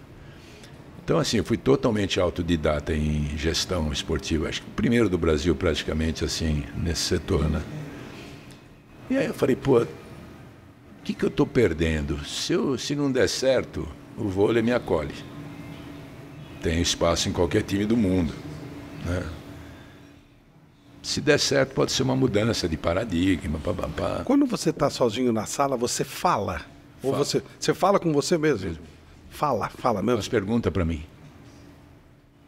Então assim, eu fui totalmente autodidata em gestão esportiva, acho que o primeiro do Brasil praticamente assim, nesse setor, né? E aí eu falei, pô, o que eu estou perdendo? Se não der certo, o vôlei me acolhe. Tem espaço em qualquer time do mundo, né? Se der certo, pode ser uma mudança de paradigma. Papapá. Quando você está sozinho na sala, você fala? Ou você fala com você mesmo? Fala mesmo. Faz pergunta para mim.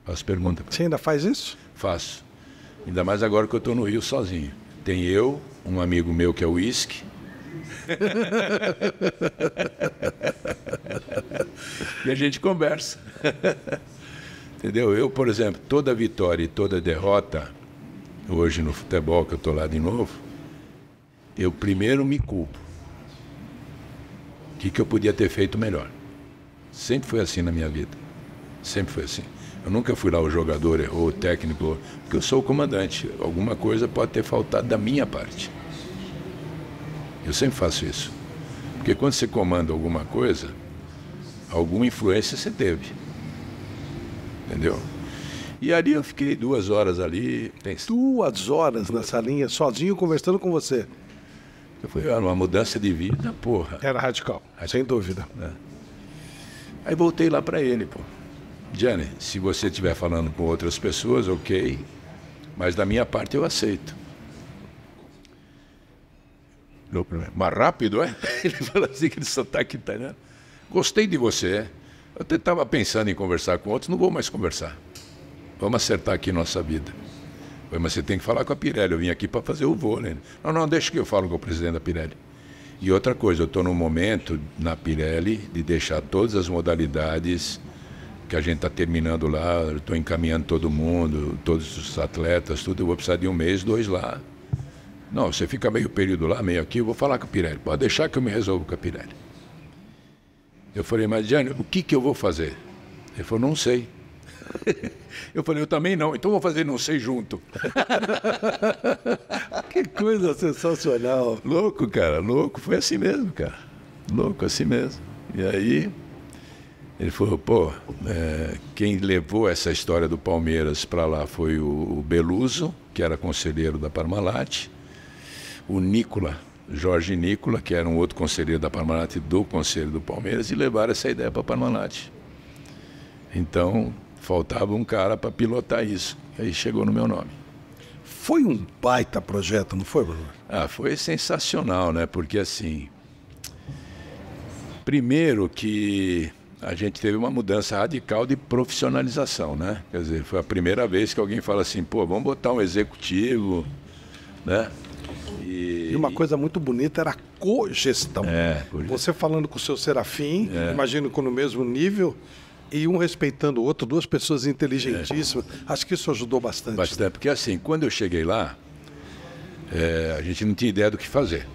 Você ainda faz isso? Faço. Ainda mais agora que eu estou no Rio sozinho. Tem eu, um amigo meu que é o Whisky. E a gente conversa. Entendeu? Eu, por exemplo, toda vitória e toda derrota, hoje no futebol, que eu estou lá de novo, eu primeiro me culpo. O que eu podia ter feito melhor? Sempre foi assim na minha vida. Sempre foi assim. Eu nunca fui lá o jogador, errou, o técnico, porque eu sou o comandante. Alguma coisa pode ter faltado da minha parte. Eu sempre faço isso. Porque quando você comanda alguma coisa, alguma influência você teve. Entendeu? E ali eu fiquei 2 horas ali. 2 horas na salinha, sozinho, conversando com você. Foi uma mudança de vida, porra. Era radical, sem dúvida. É. Aí voltei lá para ele, pô. Gianni, se você estiver falando com outras pessoas, ok, mas da minha parte eu aceito. Mas rápido, é? Ele falou assim, aquele sotaque italiano. Gostei de você, é? Eu até estava pensando em conversar com outros, não vou mais conversar. Vamos acertar aqui nossa vida. Mas você tem que falar com a Pirelli, eu vim aqui para fazer o voo, né? Não, deixa que eu falo com o presidente da Pirelli. E outra coisa, eu estou no momento na Pirelli de deixar todas as modalidades que a gente está terminando lá, estou encaminhando todo mundo, todos os atletas, tudo, eu vou precisar de 1 mês, 2 lá. Não, você fica meio período lá, meio aqui, eu vou falar com a Pirelli. Pode deixar que eu me resolvo com a Pirelli. Eu falei, mas Gianni, o que eu vou fazer? Ele falou, não sei. Eu falei, eu também não, então vou fazer não sei junto. Que coisa sensacional. Louco, cara, louco. Foi assim mesmo, cara. Louco, assim mesmo. E aí, ele falou, pô, quem levou essa história do Palmeiras para lá foi o Beluso, que era conselheiro da Parmalat, o Nicola, Jorge Nicola, que era um outro conselheiro da Parmalat do Conselho do Palmeiras, e levaram essa ideia para a Parmalat. Então, faltava um cara para pilotar isso. Aí chegou no meu nome. Foi um baita projeto, não foi, Bruno? Ah, foi sensacional, né? Porque assim, primeiro que a gente teve uma mudança radical de profissionalização, né? Quer dizer, foi a primeira vez que alguém fala assim, pô, vamos botar um executivo, né? E uma coisa muito bonita era a cogestão. Você falando com o seu Serafim, imagino que no mesmo nível, e um respeitando o outro, 2 pessoas inteligentíssimas. Acho que isso ajudou bastante. Bastante, porque assim, quando eu cheguei lá, a gente não tinha ideia do que fazer.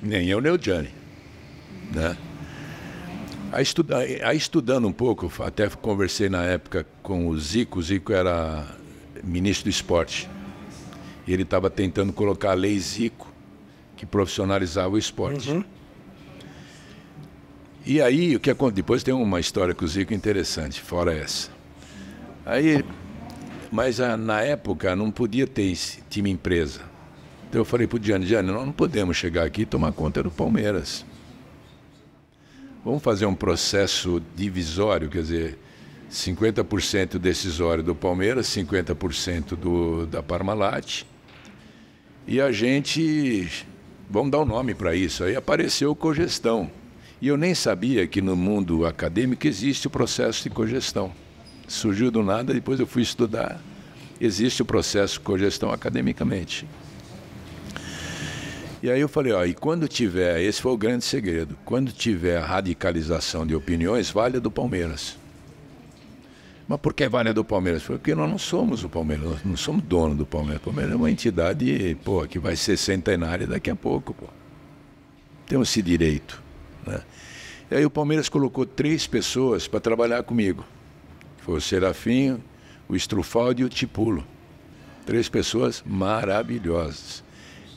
Nem eu, nem o Gianni, né? Aí estudando um pouco, até conversei na época com o Zico era ministro do esporte. E ele estava tentando colocar a lei Zico, que profissionalizava o esporte. Uhum. E aí, o que acontece? Depois tem uma história com o Zico interessante, fora essa. Mas na época não podia ter time empresa. Então eu falei para o Gianni, nós não podemos chegar aqui e tomar conta do Palmeiras. Vamos fazer um processo divisório, quer dizer, 50% decisório do Palmeiras, 50% da Parmalat. E a gente, vamos dar um nome para isso. Aí apareceu cogestão. E eu nem sabia que no mundo acadêmico existe o processo de cogestão. Surgiu do nada, depois eu fui estudar. Existe o processo de cogestão academicamente. E aí eu falei, e quando tiver, esse foi o grande segredo, quando tiver a radicalização de opiniões, vale a do Palmeiras. Mas por que vale a do Palmeiras? Porque nós não somos o Palmeiras, nós não somos dono do Palmeiras. O Palmeiras é uma entidade, que vai ser centenária daqui a pouco, Temos esse direito, né? E aí o Palmeiras colocou 3 pessoas para trabalhar comigo. Foi o Serafim, o Strufaldi e o Tipulo. 3 pessoas maravilhosas,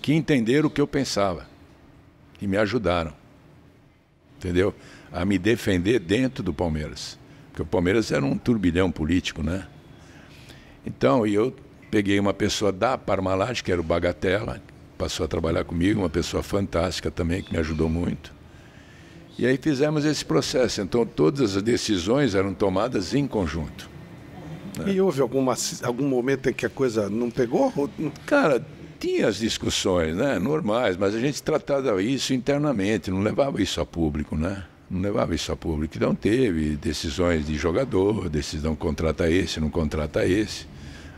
que entenderam o que eu pensava e me ajudaram, entendeu? A me defender dentro do Palmeiras. Porque o Palmeiras era um turbilhão político, né? Então, eu peguei uma pessoa da Parmalat, que era o Bagatella, passou a trabalhar comigo, uma pessoa fantástica também, que me ajudou muito. E aí fizemos esse processo. Então, todas as decisões eram tomadas em conjunto, né? E houve algum momento em que a coisa não pegou? Cara, tinha as discussões, né, normais, mas a gente tratava isso internamente, não levava isso a público, né? Não levava isso a público. Então teve decisões de jogador, decisão contrata esse, não contrata esse.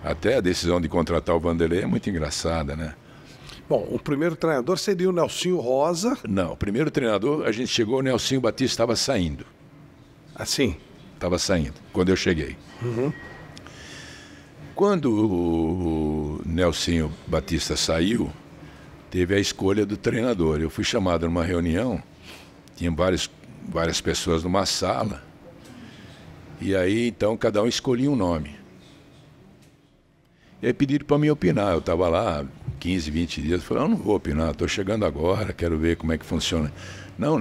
Até a decisão de contratar o Vanderlei é muito engraçada, né? Bom, o primeiro treinador seria o Nelsinho Rosa. Não, o primeiro treinador, a gente chegou, o Nelsinho Batista estava saindo. Assim? Estava saindo, quando eu cheguei. Uhum. Quando o Nelsinho Batista saiu, teve a escolha do treinador. Eu fui chamado numa reunião, tinha várias pessoas numa sala, e aí então cada um escolhia um nome. E aí pediram para mim opinar. Eu estava lá 15, 20 dias, eu falei, eu não vou opinar, estou chegando agora, quero ver como é que funciona. Não,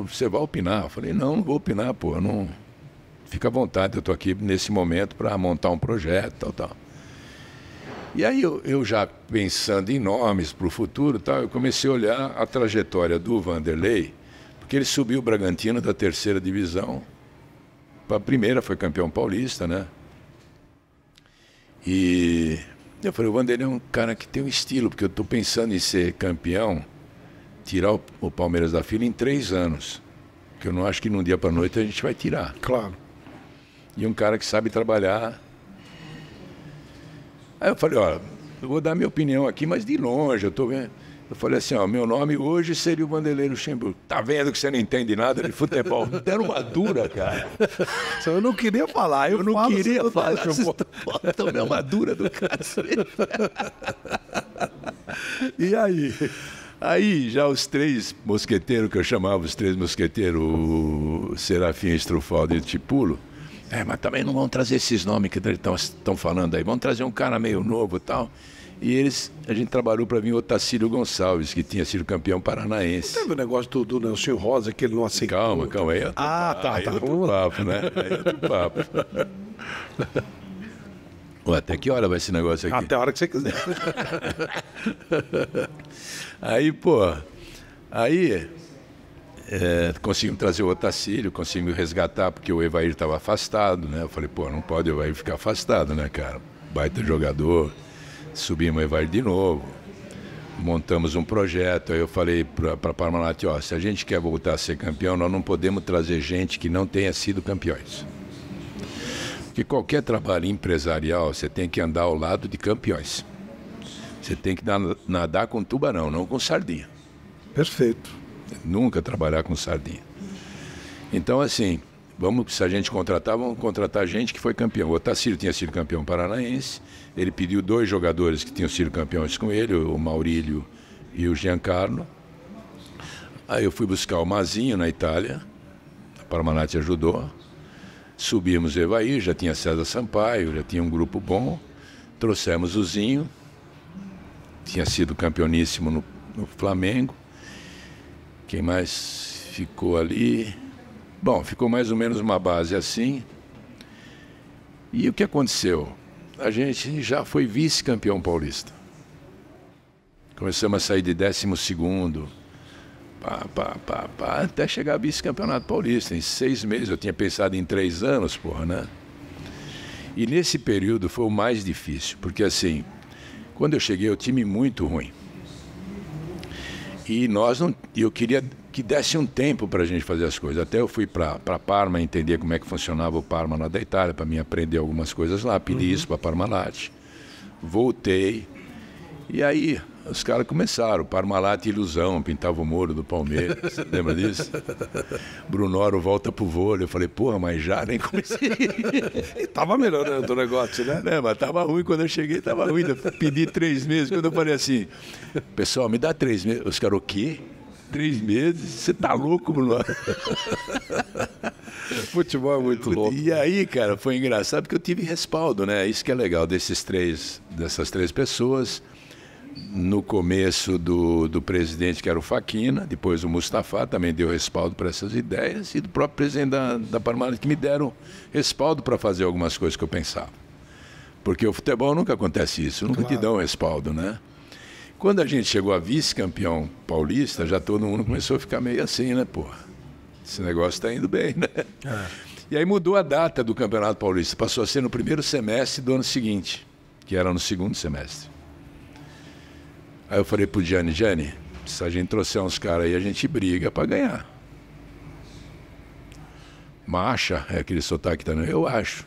você vai opinar. Eu falei, não vou opinar, eu não... Fica à vontade, eu estou aqui nesse momento para montar um projeto, tal. E aí eu já pensando em nomes para o futuro, eu comecei a olhar a trajetória do Vanderlei, porque ele subiu o Bragantino da 3ª divisão para a primeira, foi campeão paulista, né? E eu falei, o Vanderlei é um cara que tem um estilo, porque eu estou pensando em ser campeão, tirar o Palmeiras da fila em 3 anos. Que eu não acho que num dia para noite a gente vai tirar. Claro. E um cara que sabe trabalhar. Aí eu falei, ó, eu vou dar minha opinião aqui, mas de longe, eu tô vendo. Eu falei assim, ó, meu nome hoje seria o Vanderlei Luxemburgo. Tá vendo que você não entende nada de futebol? Deram uma dura, cara. Eu não queria falar, eu não queria falar. Tomei uma dura do cacete. E aí? Aí já os 3 mosqueteiros, que eu chamava os 3 mosqueteiros, o Serafim, Estrufaldo e o Tipulo, mas também não vão trazer esses nomes que estão falando aí, vão trazer um cara meio novo e tal. E a gente trabalhou para vir o Otacílio Gonçalves, que tinha sido campeão paranaense. Teve o negócio do Nelson Rosa, que ele não aceitou. Calma, aí é outro papo, né? Aí é outro papo. Ué, até que hora vai esse negócio aqui? Até a hora que você quiser. Aí, conseguimos trazer o Otacílio, conseguimos resgatar, porque o Evair estava afastado, né? Eu falei, não pode o Evair ficar afastado, né, cara? Baita jogador. Subimos o Evair de novo, montamos um projeto. Aí eu falei para a Parmalat, se a gente quer voltar a ser campeão, nós não podemos trazer gente que não tenha sido campeões. Porque qualquer trabalho empresarial, você tem que andar ao lado de campeões. Você tem que nadar com tubarão, não com sardinha. Perfeito. Nunca trabalhar com sardinha. Então, assim, se a gente contratar, vamos contratar gente que foi campeão. O Otacílio tinha sido campeão paranaense, ele pediu 2 jogadores que tinham sido campeões com ele, o Maurílio e o Giancarlo. Aí eu fui buscar o Mazinho na Itália, a Parmalat ajudou. Subimos o Evair, já tinha César Sampaio, já tinha um grupo bom. Trouxemos o Zinho, tinha sido campeoníssimo no Flamengo. Quem mais ficou ali? Bom, ficou mais ou menos uma base assim. E o que aconteceu? A gente já foi vice-campeão paulista. Começamos a sair de 12º, até chegar a vice-campeonato paulista. Em 6 meses, eu tinha pensado em 3 anos, né? E nesse período foi o mais difícil, porque assim, quando eu cheguei, o time muito ruim. E eu queria que desse um tempo para a gente fazer as coisas. Até eu fui para Parma entender como é que funcionava o Parma lá da Itália, para mim aprender algumas coisas lá, pedi isso para a Parmalat. Voltei, e aí os caras começaram, Parmalat ilusão, pintava o muro do Palmeiras, lembra disso? Brunoro volta pro vôlei, eu falei, mas já nem comecei. E tava melhorando o negócio, né? Mas tava ruim, quando eu cheguei tava ruim, eu pedi 3 meses, quando eu falei assim, pessoal, me dá 3 meses, os caras, o quê? 3 meses? Você tá louco, Bruno? Futebol é muito louco. E aí, cara, foi engraçado porque eu tive respaldo, né? Isso que é legal dessas 3 pessoas. No começo do presidente, que era o Faquina, depois o Mustafa também deu respaldo para essas ideias, e do próprio presidente da Parmalat, que me deram respaldo para fazer algumas coisas que eu pensava. Porque o futebol nunca acontece isso, nunca te dão respaldo, né? Quando a gente chegou a vice-campeão paulista, já todo mundo começou a ficar meio assim, né, esse negócio está indo bem, né? E aí mudou a data do Campeonato Paulista, passou a ser no primeiro semestre do ano seguinte, que era no segundo semestre. Aí eu falei pro Gianni, se a gente trouxer uns caras aí, a gente briga para ganhar. Macha, é aquele sotaque também, eu acho.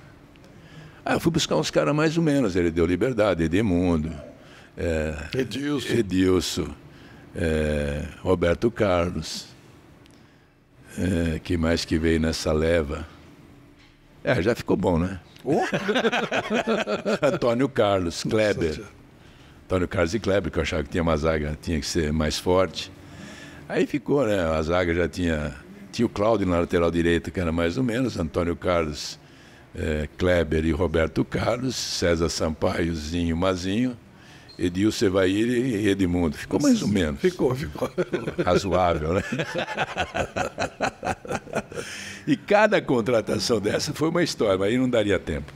Aí eu fui buscar uns caras mais ou menos, ele deu Liberdade, Edmundo, Edilson, Roberto Carlos, que mais que veio nessa leva? Já ficou bom, né? Antônio Carlos, Kleber. Antônio Carlos e Kleber, que eu achava que tinha uma zaga, tinha que ser mais forte. Aí ficou, né? A zaga já tinha o Cláudio na lateral direita, que era mais ou menos, Antônio Carlos, Kleber e Roberto Carlos, César Sampaio, Zinho, Mazinho, Edilson, Evair e Edmundo. Ficou mais ou menos. Ficou. Razoável, né? E cada contratação dessa foi uma história, mas aí não daria tempo,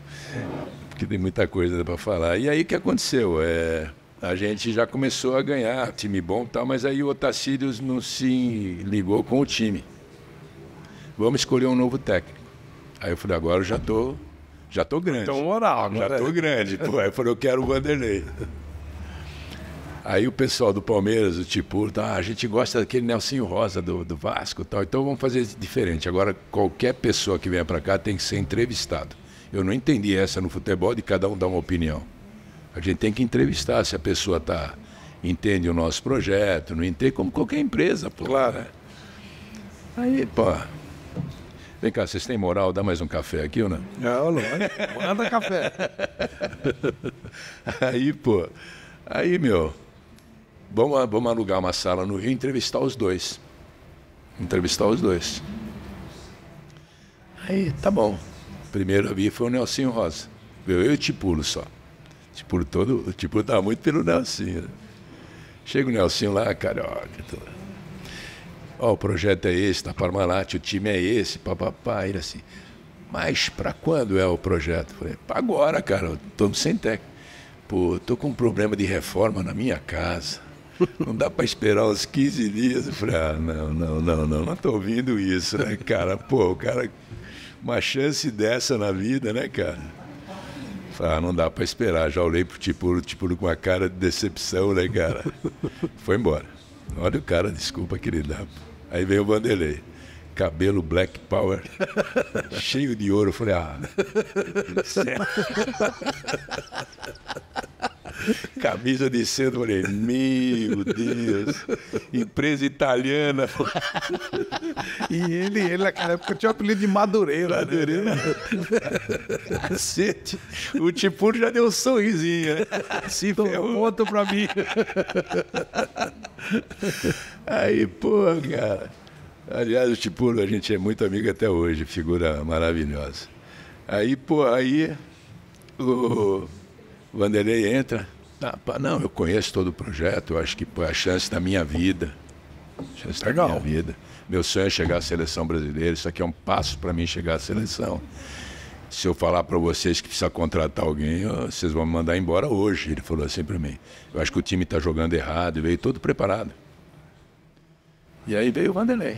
porque tem muita coisa para falar. E aí o que aconteceu? A gente já começou a ganhar, time bom e tal, mas aí o Otacílio não se ligou com o time. Vamos escolher um novo técnico. Aí eu falei, agora eu já tô grande. Então moral, já tô grande. Pô, aí eu falei, eu quero o Vanderlei. Aí o pessoal do Palmeiras, o Tipulo, a gente gosta daquele Nelsinho Rosa do Vasco e tal, então vamos fazer diferente. Agora, qualquer pessoa que venha para cá tem que ser entrevistado. Eu não entendi essa no futebol de cada um dar uma opinião. A gente tem que entrevistar se a pessoa entende o nosso projeto, não entende, como qualquer empresa, pô. Claro. Né? Aí, pô... Vem cá, vocês têm moral? Dá mais um café aqui ou não? Não. Manda café. Aí, pô... Aí, meu... Vamos alugar uma sala no Rio e entrevistar os dois. Aí, tá bom. Primeiro a vir foi o Nelsinho Rosa. Eu e o Tipulo só. O Tipulo tava muito pelo Nelsinho. Né? Chega o Nelsinho lá, carioca. Ó, o projeto é esse, da Parmalat, o time é esse, papapá. Ele assim, mas pra quando é o projeto? Falei, pra agora, cara, estamos sem técnico. Pô, tô com um problema de reforma na minha casa. Não dá para esperar uns 15 dias. Eu falei, não tô ouvindo isso, né, cara? Pô, o cara, uma chance dessa na vida, né, cara? Falei, não dá para esperar. Já olhei pro Tipulo com uma cara de decepção, né, cara? Foi embora. Olha o cara, desculpa que ele dá. Aí veio o Vanderlei. Cabelo Black Power, cheio de ouro. Eu falei, camisa de cedo, falei, meu Deus, empresa italiana. E ele naquela época tinha o apelido de Madureira. Cacete. O Tipulo já deu um sorrisinho, né? Se conta pra mim. Aí, pô, cara. Aliás, o Tipulo, a gente é muito amigo até hoje, figura maravilhosa. Aí, pô, o Vanderlei entra. Não, eu conheço todo o projeto, eu acho que é a chance da minha vida. Legal. Da minha vida. Meu sonho é chegar à seleção brasileira, isso aqui é um passo para mim chegar à seleção. Se eu falar para vocês que precisa contratar alguém, vocês vão me mandar embora hoje, ele falou assim para mim. Eu acho que o time está jogando errado, veio todo preparado. E aí veio o Vanderlei.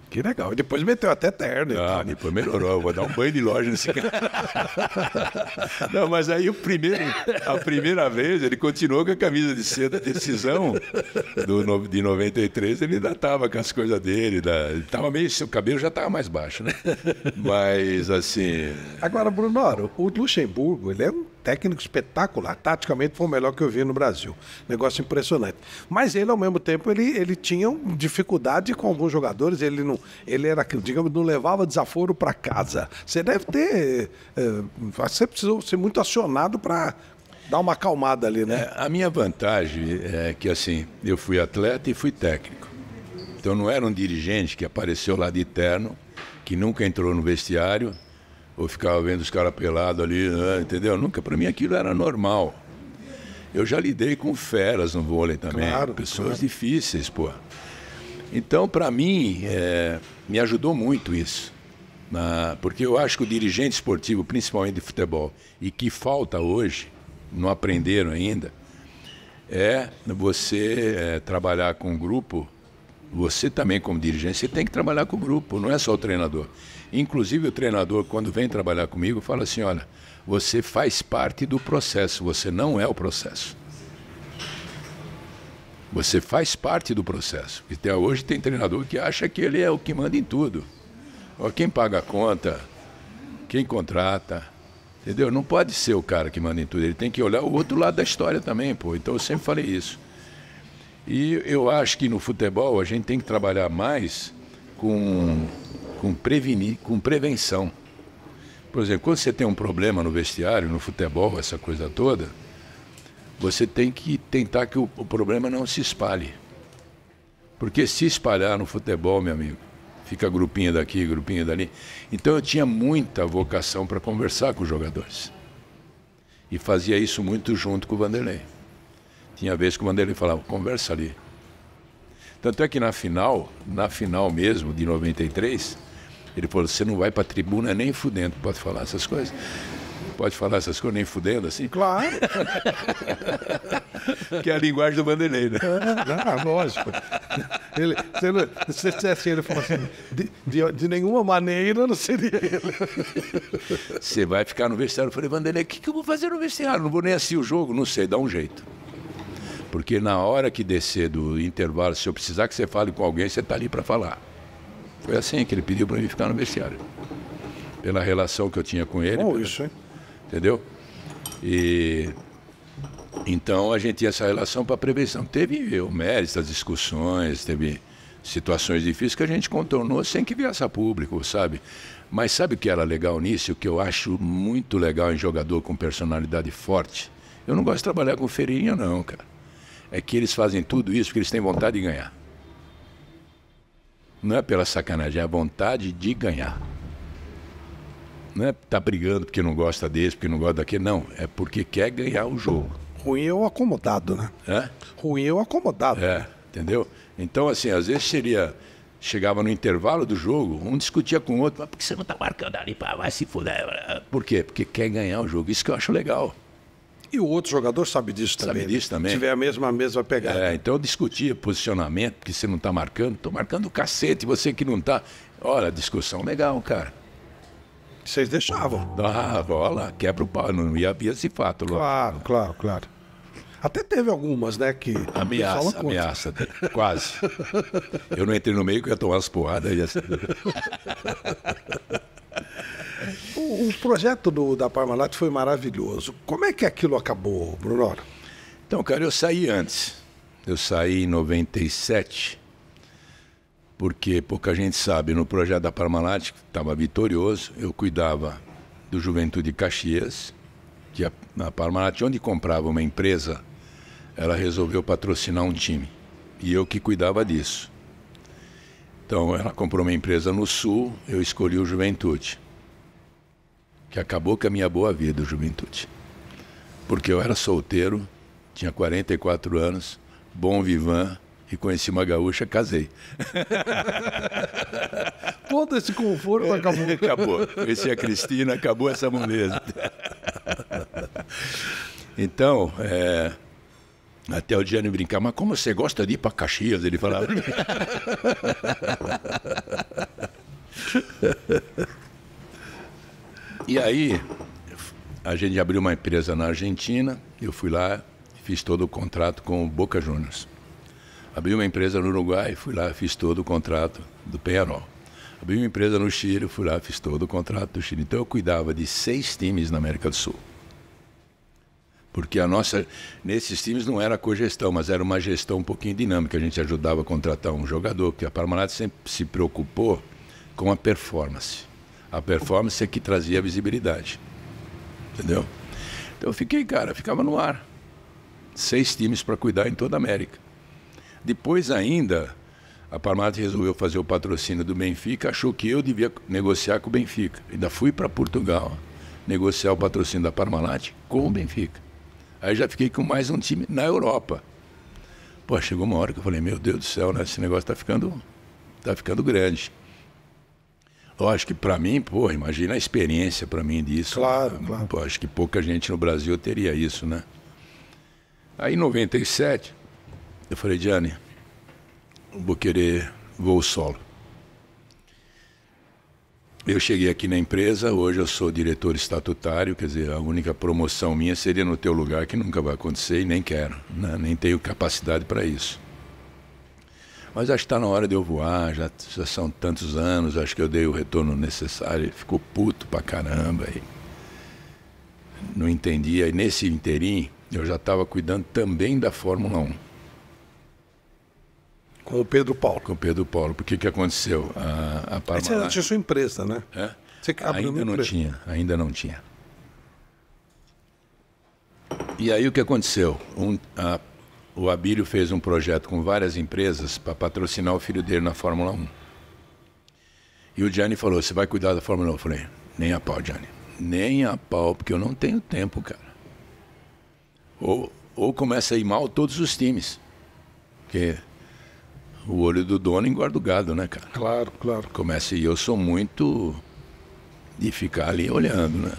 Que legal. E depois meteu até terno. Depois melhorou. Eu vou dar um banho de loja nesse cara. Não, mas aí a primeira vez, ele continuou com a camisa de seda decisão de 93, ele ainda estava com as coisas dele. Ele tava meio, seu cabelo já estava mais baixo, né? Mas assim... Agora, Bruno, o Luxemburgo, ele é um técnico espetacular. Taticamente foi o melhor que eu vi no Brasil. Negócio impressionante. Mas ele, ao mesmo tempo, ele tinha dificuldade com alguns jogadores. Ele era, digamos, não levava desaforo para casa. Você deve ter... você precisou ser muito acionado para dar uma acalmada ali, né? A minha vantagem é que, assim, eu fui atleta e fui técnico. Então não era um dirigente que apareceu lá de terno, que nunca entrou no vestiário, ou ficava vendo os caras pelados ali, entendeu? Nunca, para mim aquilo era normal. Eu já lidei com feras no vôlei também, pessoas difíceis, pô. Então, para mim, me ajudou muito isso. Porque eu acho que o dirigente esportivo, principalmente de futebol, e que falta hoje, não aprenderam ainda, é você trabalhar com um grupo. Você também, como dirigente, você tem que trabalhar com o grupo, não é só o treinador. Inclusive, o treinador, quando vem trabalhar comigo, fala assim, olha, você faz parte do processo, você não é o processo. Você faz parte do processo. Até hoje tem treinador que acha que ele é o que manda em tudo. Quem paga a conta, quem contrata, entendeu? Não pode ser o cara que manda em tudo, ele tem que olhar o outro lado da história também, pô. Então eu sempre falei isso. E eu acho que no futebol a gente tem que trabalhar mais com prevenção. Por exemplo, quando você tem um problema no vestiário, no futebol, essa coisa toda, você tem que tentar que o problema não se espalhe. Porque se espalhar no futebol, meu amigo, fica grupinho daqui, grupinho dali. Então eu tinha muita vocação para conversar com os jogadores. E fazia isso muito junto com o Vanderlei. Tinha vezes que o Vanderlei falava, conversa ali. Tanto é que na final mesmo, de 93, ele falou, você não vai para a tribuna nem fudendo. Pode falar essas coisas? Pode falar essas coisas nem fudendo assim? Claro. Que é a linguagem do Vanderlei, né? Lógico. Se dissesse ele, falou assim, de nenhuma maneira não seria ele. Você vai ficar no vestiário? Eu falei, Vanderlei, o que eu vou fazer no vestiário? Não vou nem assistir o jogo, não sei, dá um jeito. Porque na hora que descer do intervalo, se eu precisar que você fale com alguém, você está ali para falar. Foi assim que ele pediu para mim ficar no vestiário. Pela relação que eu tinha com ele. Isso, hein? Entendeu? E então a gente tinha essa relação para prevenção. Teve o mérito, as discussões, teve situações difíceis que a gente contornou sem que viesse a público, sabe? Mas sabe o que era legal nisso? O que eu acho muito legal em jogador com personalidade forte? Eu não gosto de trabalhar com feirinha, não, cara. É que eles fazem tudo isso porque eles têm vontade de ganhar. Não é pela sacanagem, é a vontade de ganhar. Não é estar brigando porque não gosta desse, porque não gosta daquele, não. É porque quer ganhar o jogo. Ruim é o acomodado, né? É? Ruim é o acomodado. É, entendeu? Então, assim, às vezes chegava no intervalo do jogo, um discutia com o outro, mas por que você não está marcando ali, pá, vai se fuder? Por quê? Porque quer ganhar o jogo. Isso que eu acho legal. E o outro jogador sabe disso também. Sabe disso também. Se tiver a mesma pegada. Então eu discutia posicionamento, porque você não está marcando. Estou marcando o cacete, você que não está. Olha, discussão legal, cara. Vocês deixavam. Ah, bola, quebra o pau. Não ia haver esse fato. Claro. Até teve algumas, né, que... Ameaça, quase. Eu não entrei no meio que eu ia tomar umas porradas. O projeto da Parmalat foi maravilhoso. Como é que aquilo acabou, Bruno? Então, cara, eu saí antes. Eu saí em 97, porque pouca gente sabe, no projeto da Parmalat, que estava vitorioso, eu cuidava do Juventude Caxias, que a Parmalat, onde comprava uma empresa, ela resolveu patrocinar um time. E eu que cuidava disso. Então, ela comprou uma empresa no Sul, eu escolhi o Juventude. Que acabou com a minha boa vida, o Juventude. Porque eu era solteiro, tinha 44 anos, bom vivan, e conheci uma gaúcha, casei. Todo esse conforto acabou. Acabou. Conheci a Cristina, acabou essa moleza. Então, até o Gianni brincar, mas como você gosta de ir para Caxias? Ele falava. E aí, a gente abriu uma empresa na Argentina, eu fui lá, fiz todo o contrato com o Boca Juniors. Abri uma empresa no Uruguai, fui lá, fiz todo o contrato do Peñarol. Abri uma empresa no Chile, fui lá, fiz todo o contrato do Chile. Então eu cuidava de 6 times na América do Sul. Porque nesses times não era cogestão, mas era uma gestão um pouquinho dinâmica. A gente ajudava a contratar um jogador, porque a Parmalat sempre se preocupou com a performance. A performance é que trazia visibilidade. Entendeu? Então eu ficava no ar. 6 times para cuidar em toda a América. Depois ainda, a Parmalat resolveu fazer o patrocínio do Benfica, achou que eu devia negociar com o Benfica. Ainda fui para Portugal negociar o patrocínio da Parmalat com o Benfica. Aí já fiquei com mais um time na Europa. Pô, chegou uma hora que eu falei, meu Deus do céu, né? Esse negócio tá ficando grande. Lógico que para mim, pô, imagina a experiência para mim disso. Claro. Pô, acho que pouca gente no Brasil teria isso, né? Aí em 97, eu falei, Gianni, vou querer voo solo. Eu cheguei aqui na empresa, hoje eu sou diretor estatutário, quer dizer, a única promoção minha seria no teu lugar, que nunca vai acontecer e nem quero, né? Nem tenho capacidade para isso. Mas acho que está na hora de eu voar, já são tantos anos, acho que eu dei o retorno necessário, ele ficou puto pra caramba, e não entendia. E nesse interim, eu já estava cuidando também da Fórmula 1. Com o Pedro Paulo. Com o Pedro Paulo. Porque que aconteceu? A Parmalat... Você já tinha sua empresa, né? É? Você Ainda não tinha. E aí o que aconteceu? O Abílio fez um projeto com várias empresas para patrocinar o filho dele na Fórmula 1. E o Gianni falou, você vai cuidar da Fórmula 1? Eu falei, nem a pau, Gianni. Nem a pau, porque eu não tenho tempo, cara. Ou começa a ir mal todos os times. Porque o olho do dono engorda o gado, né, cara? Claro. Começa, e eu sou muito de ficar ali olhando, né?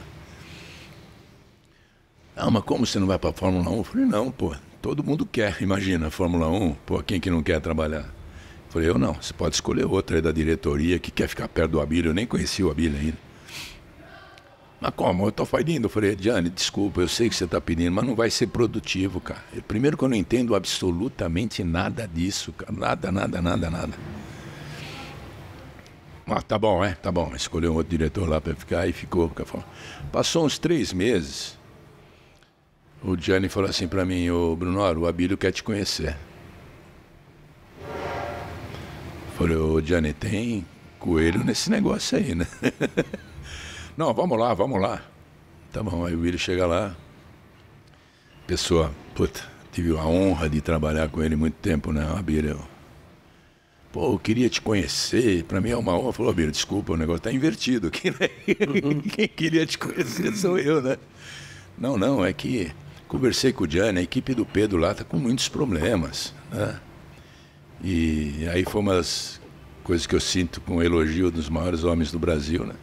Ah, mas como você não vai para a Fórmula 1? Eu falei, não, pô, todo mundo quer, imagina, Fórmula 1, pô, quem que não quer trabalhar? Falei, eu não, você pode escolher outra aí da diretoria que quer ficar perto do Abílio. Eu nem conhecia o Abílio ainda. Mas como? Eu tô pedindo. Eu falei, Gianni, desculpa, eu sei que você tá pedindo, mas não vai ser produtivo, cara. Primeiro que eu não entendo absolutamente nada disso, cara. Nada. Ah, tá bom, tá bom. Escolheu um outro diretor lá para ficar e ficou. Passou uns 3 meses, o Gianni falou assim para mim, ô Brunoro, o Abílio quer te conhecer. Falei, ô Gianni, tem coelho nesse negócio aí, né? Não, vamos lá. Tá bom, aí o Abílio chega lá. Pessoa, puta, tive a honra de trabalhar com ele muito tempo, né? O Abílio, pô, eu queria te conhecer, pra mim é uma honra. Falou, Abílio, desculpa, o negócio tá invertido aqui, né? Quem queria te conhecer sou eu, né? Não, é que conversei com o Gianni, a equipe do Pedro lá tá com muitos problemas, né? E aí foi uma das coisas que eu sinto com o elogio dos maiores homens do Brasil, né?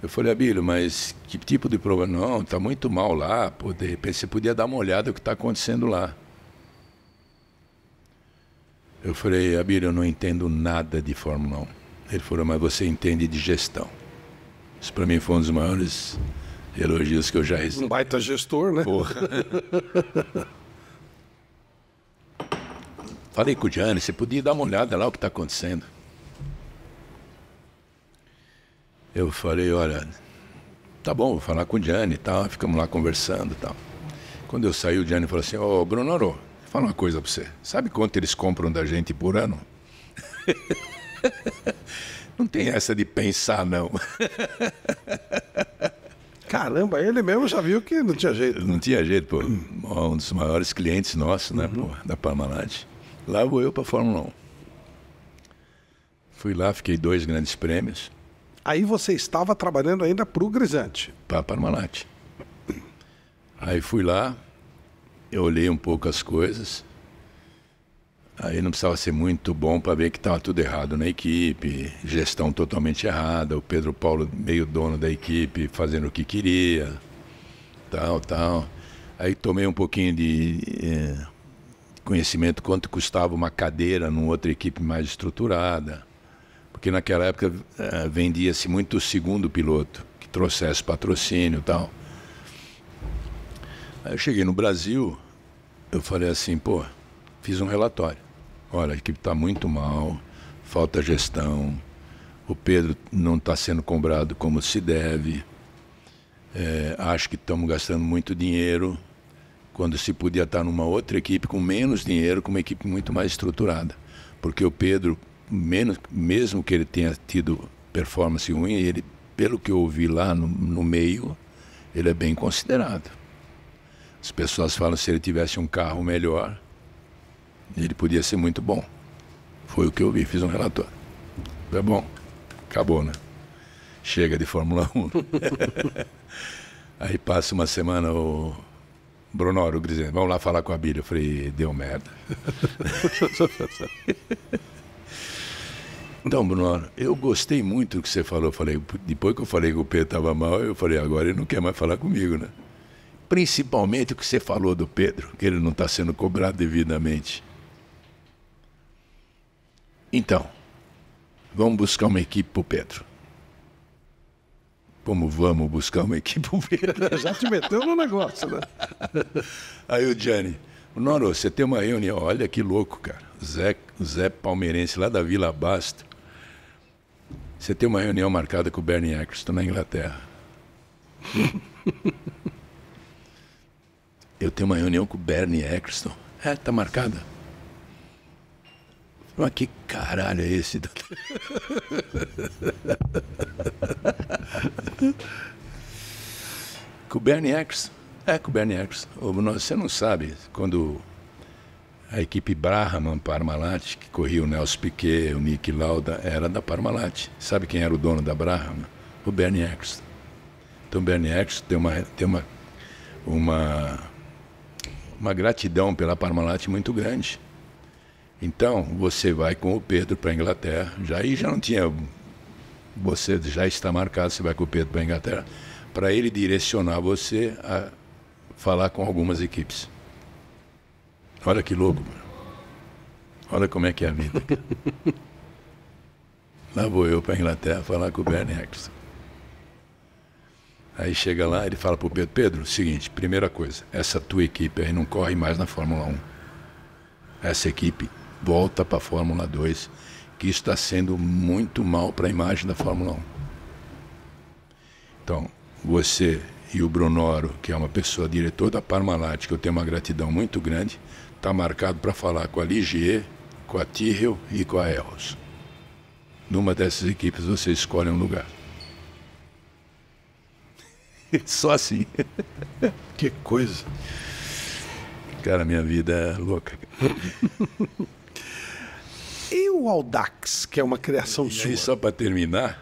Eu falei, Abílio, mas que tipo de problema? Não, tá muito mal lá, pô, de repente você podia dar uma olhada no que tá acontecendo lá. Eu falei, Abílio, eu não entendo nada de Fórmula 1. Ele falou, mas você entende de gestão. Isso para mim foi um dos maiores elogios que eu já recebi. Um baita gestor, né? Porra. Falei com o Gianni, você podia dar uma olhada lá o que está acontecendo. Eu falei, olha, tá bom, vou falar com o Gianni e tal, ficamos lá conversando e tal. Quando eu saí, o Gianni falou assim, ô Brunoro, vou falar uma coisa pra você. Sabe quanto eles compram da gente por ano? Não tem essa de pensar, não. Caramba, ele mesmo já viu que não tinha jeito. Não tinha jeito, pô. Um dos maiores clientes nossos, né, pô, da Parmalat. Lá vou eu pra Fórmula 1. Fui lá, fiquei 2 grandes prêmios. Aí você estava trabalhando ainda pro Grisante. Pra Parmalat. Aí fui lá, eu olhei um pouco as coisas. Aí não precisava ser muito bom para ver que estava tudo errado na equipe, gestão totalmente errada, o Pedro Paulo meio dono da equipe, fazendo o que queria, tal. Aí tomei um pouquinho de conhecimento quanto custava uma cadeira numa outra equipe mais estruturada, porque naquela época vendia-se muito o segundo piloto, que trouxesse patrocínio e tal. Aí eu cheguei no Brasil, eu falei assim, pô, fiz um relatório. Olha, a equipe está muito mal, falta gestão, o Pedro não está sendo cobrado como se deve, acho que estamos gastando muito dinheiro, quando se podia estar numa outra equipe com menos dinheiro, com uma equipe muito mais estruturada. Porque o Pedro, mesmo que ele tenha tido performance ruim, ele, pelo que eu ouvi lá no meio, ele é bem considerado. As pessoas falam que se ele tivesse um carro melhor, ele podia ser muito bom. Foi o que eu vi, fiz um relatório. É bom, acabou, né? Chega de Fórmula 1. Aí passa uma semana, o Brunoro, o Grisante, vamos lá falar com a Abílio. Eu falei, deu merda. Então, Brunoro, eu gostei muito do que você falou. Eu falei, depois que eu falei que o Pedro estava mal, eu falei, agora ele não quer mais falar comigo, né? Principalmente o que você falou do Pedro, que ele não está sendo cobrado devidamente. Então, vamos buscar uma equipe para o Pedro. Como vamos buscar uma equipe para o Pedro? Já te meteu no negócio, né? Aí o Gianni, Noro, você tem uma reunião, olha que louco, cara. O Zé palmeirense lá da Vila Basto. Você tem uma reunião marcada com o Bernie Eccleston na Inglaterra. Eu tenho uma reunião com o Bernie Eccleston. Tá marcada. Mas que caralho é esse? Com o Bernie Eccleston? Com o Bernie Eccleston. Você não sabe, quando a equipe Brabham Parmalat, que corria o Nelson Piquet, o Niki Lauda, era da Parmalat. Sabe quem era o dono da Brabham? O Bernie Eccleston. Então o Bernie Eccleston tem uma gratidão pela Parmalat muito grande. Então, você vai com o Pedro para a Inglaterra, já não tinha, você já está marcado, você vai com o Pedro para a Inglaterra, para ele direcionar você a falar com algumas equipes. Olha que louco, mano. Olha como é que é a vida. Lá vou eu para a Inglaterra falar com o Bernie Ecclestone. Aí chega lá, ele fala para o Pedro, Pedro, seguinte, primeira coisa, essa tua equipe aí não corre mais na Fórmula 1. Essa equipe volta para a Fórmula 2, que isso está sendo muito mal para a imagem da Fórmula 1. Então, você e o Brunoro, que é uma pessoa, diretor da Parmalat, que eu tenho uma gratidão muito grande, está marcado para falar com a Ligier, com a Tyrrell e com a Elros. Numa dessas equipes você escolhe um lugar. Só assim. Que coisa. Cara, minha vida é louca. E o Audax, que é uma criação sua? E só para terminar,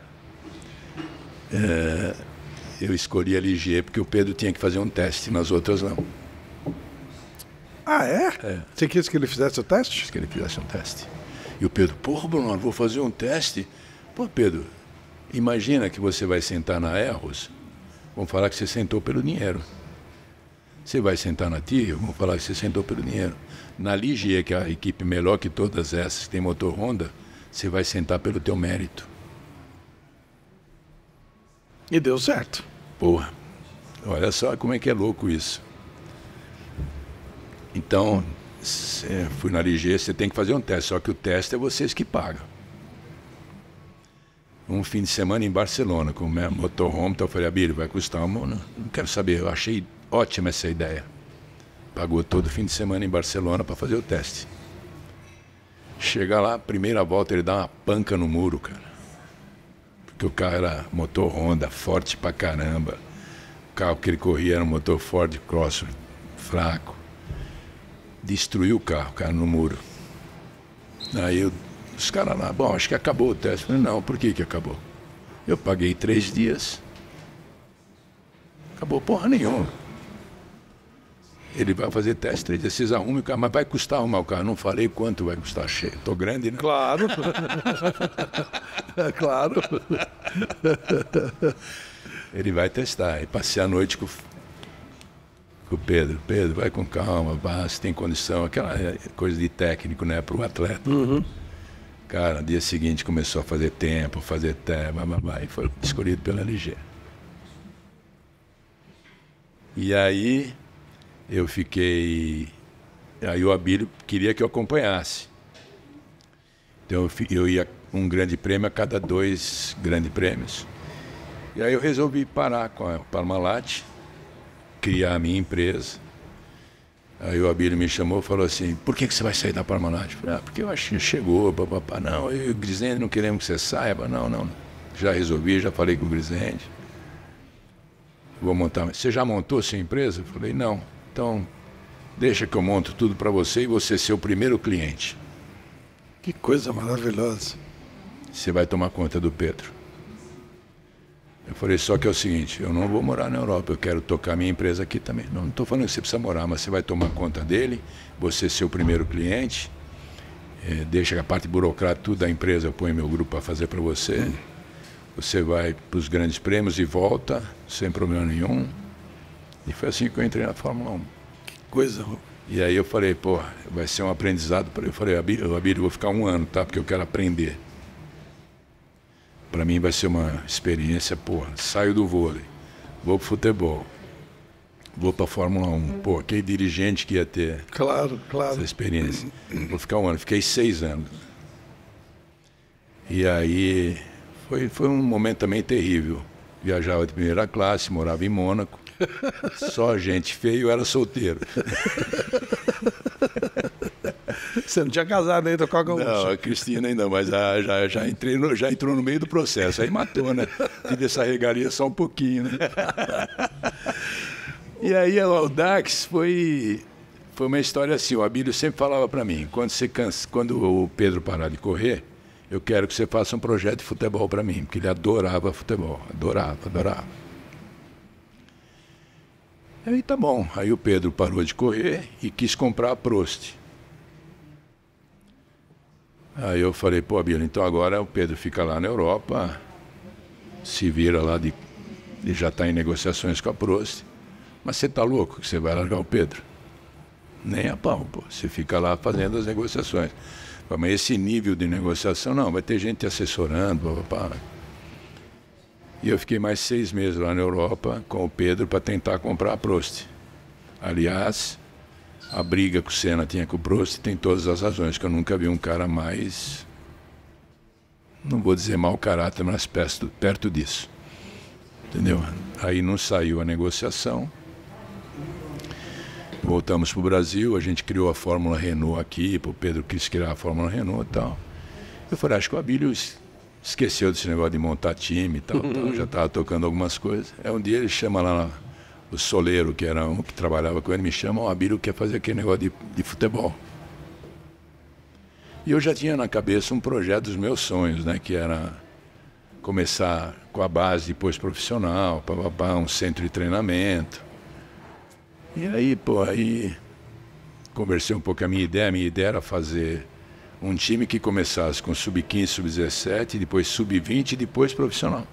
eu escolhi a Ligier porque o Pedro tinha que fazer um teste, nas outras não. Ah, é? Você quis que ele fizesse o teste? Quis que ele fizesse um teste. E o Pedro, porra, Bruno, vou fazer um teste. Pô, Pedro, imagina que você vai sentar na Elros, vão falar que você sentou pelo dinheiro. Você vai sentar na Tyrrell, vão falar que você sentou pelo dinheiro. Na Ligier, que é a equipe melhor que todas essas, que tem motor Honda, você vai sentar pelo teu mérito. E deu certo. Porra, olha só como é que é louco isso. Então, fui na Ligier, você tem que fazer um teste, só que o teste é vocês que pagam. Um fim de semana em Barcelona, com o motorhome, então eu falei, Abílio, vai custar não quero saber, eu achei ótima essa ideia. Pagou todo fim de semana em Barcelona para fazer o teste. Chega lá, primeira volta, ele dá uma panca no muro, cara. Porque o carro era motor Honda, forte pra caramba. O carro que ele corria era um motor Ford Cross, fraco. Destruiu o carro, cara, no muro. Aí os caras lá, bom, acho que acabou o teste. Eu falei, não, por que acabou? Eu paguei 3 dias. Acabou porra nenhuma. Ele vai fazer teste 3 dias, vocês arrumam o carro, mas vai custar arrumar o carro. Não falei quanto vai custar cheio. Tô grande, né? Claro. Claro. Ele vai testar. E passei a noite com o Pedro. Pedro, vai com calma, vá, se tem condição. Aquela coisa de técnico, né, para o atleta. Uhum. Cara, no dia seguinte começou a fazer tempo, fazer e foi escolhido pela Ligier. E aí eu fiquei... Aí o Abílio queria que eu acompanhasse. Então eu ia um grande prêmio a cada 2 grandes prêmios. E aí eu resolvi parar com a Parmalat, criar a minha empresa. Aí o Abílio me chamou e falou assim, por que você vai sair da Parmalat? Eu falei, porque eu acho que chegou, papapá. Não, eu e o Grisende não queremos que você saia. Não. Já resolvi, já falei com o Grisende. Vou montar. Você já montou sua empresa? Eu falei, não. Então, deixa que eu monto tudo para você e você ser o primeiro cliente. Que coisa maravilhosa. Você vai tomar conta do Pedro. Eu falei, só que é o seguinte, eu não vou morar na Europa, eu quero tocar minha empresa aqui também. Não estou falando que você precisa morar, mas você vai tomar conta dele, você ser o primeiro cliente, deixa a parte burocrática tudo da empresa, eu ponho meu grupo para fazer para você. Você vai para os grandes prêmios e volta, sem problema nenhum. E foi assim que eu entrei na Fórmula 1. Que coisa. E aí eu falei, pô, vai ser um aprendizado. Eu falei, Abílio, eu vou ficar 1 ano, tá? Porque eu quero aprender. Para mim vai ser uma experiência, porra, saio do vôlei, vou pro futebol, vou pra Fórmula 1, pô, que dirigente que ia ter essa experiência. Vou ficar 1 ano, fiquei 6 anos. E aí foi um momento também terrível. Viajava de primeira classe, morava em Mônaco, só gente feia, eu era solteiro. Você não tinha casado ainda com a gaúcha? Não, a Cristina ainda, mas já entrou no meio do processo. Aí matou, né? Tive essa regalia só um pouquinho, né? E aí o Audax foi uma história assim. O Abílio sempre falava para mim, quando o Pedro parar de correr, eu quero que você faça um projeto de futebol para mim, porque ele adorava futebol, adorava. Aí tá bom, aí o Pedro parou de correr e quis comprar a Prost. Aí eu falei, pô, Abílio, então agora o Pedro fica lá na Europa, se vira lá, ele já está em negociações com a Prost. Mas você tá louco que você vai largar o Pedro? Nem a pau, pô. Você fica lá fazendo as negociações. Mas esse nível de negociação, não, vai ter gente te assessorando, papapá. E eu fiquei mais 6 meses lá na Europa com o Pedro para tentar comprar a Prost. Aliás, a briga que o Senna tinha com o Prost tem todas as razões, que eu nunca vi um cara mais, não vou dizer mau caráter, mas perto disso. Entendeu? Aí não saiu a negociação. Voltamos para o Brasil, a gente criou a Fórmula Renault aqui, o Pedro quis criar a Fórmula Renault e tal. Eu falei, acho que o Abílio esqueceu desse negócio de montar time e tal, tal. Já estava tocando algumas coisas. Aí um dia ele chama lá o Soleiro, que era um que trabalhava com ele, me chama, o Abílio quer fazer aquele negócio de futebol. E eu já tinha na cabeça um projeto dos meus sonhos, né, que era começar com a base, depois profissional, um centro de treinamento. E aí, aí conversei um pouco a minha ideia era fazer um time que começasse com sub-15, sub-17, depois sub-20 e depois profissional.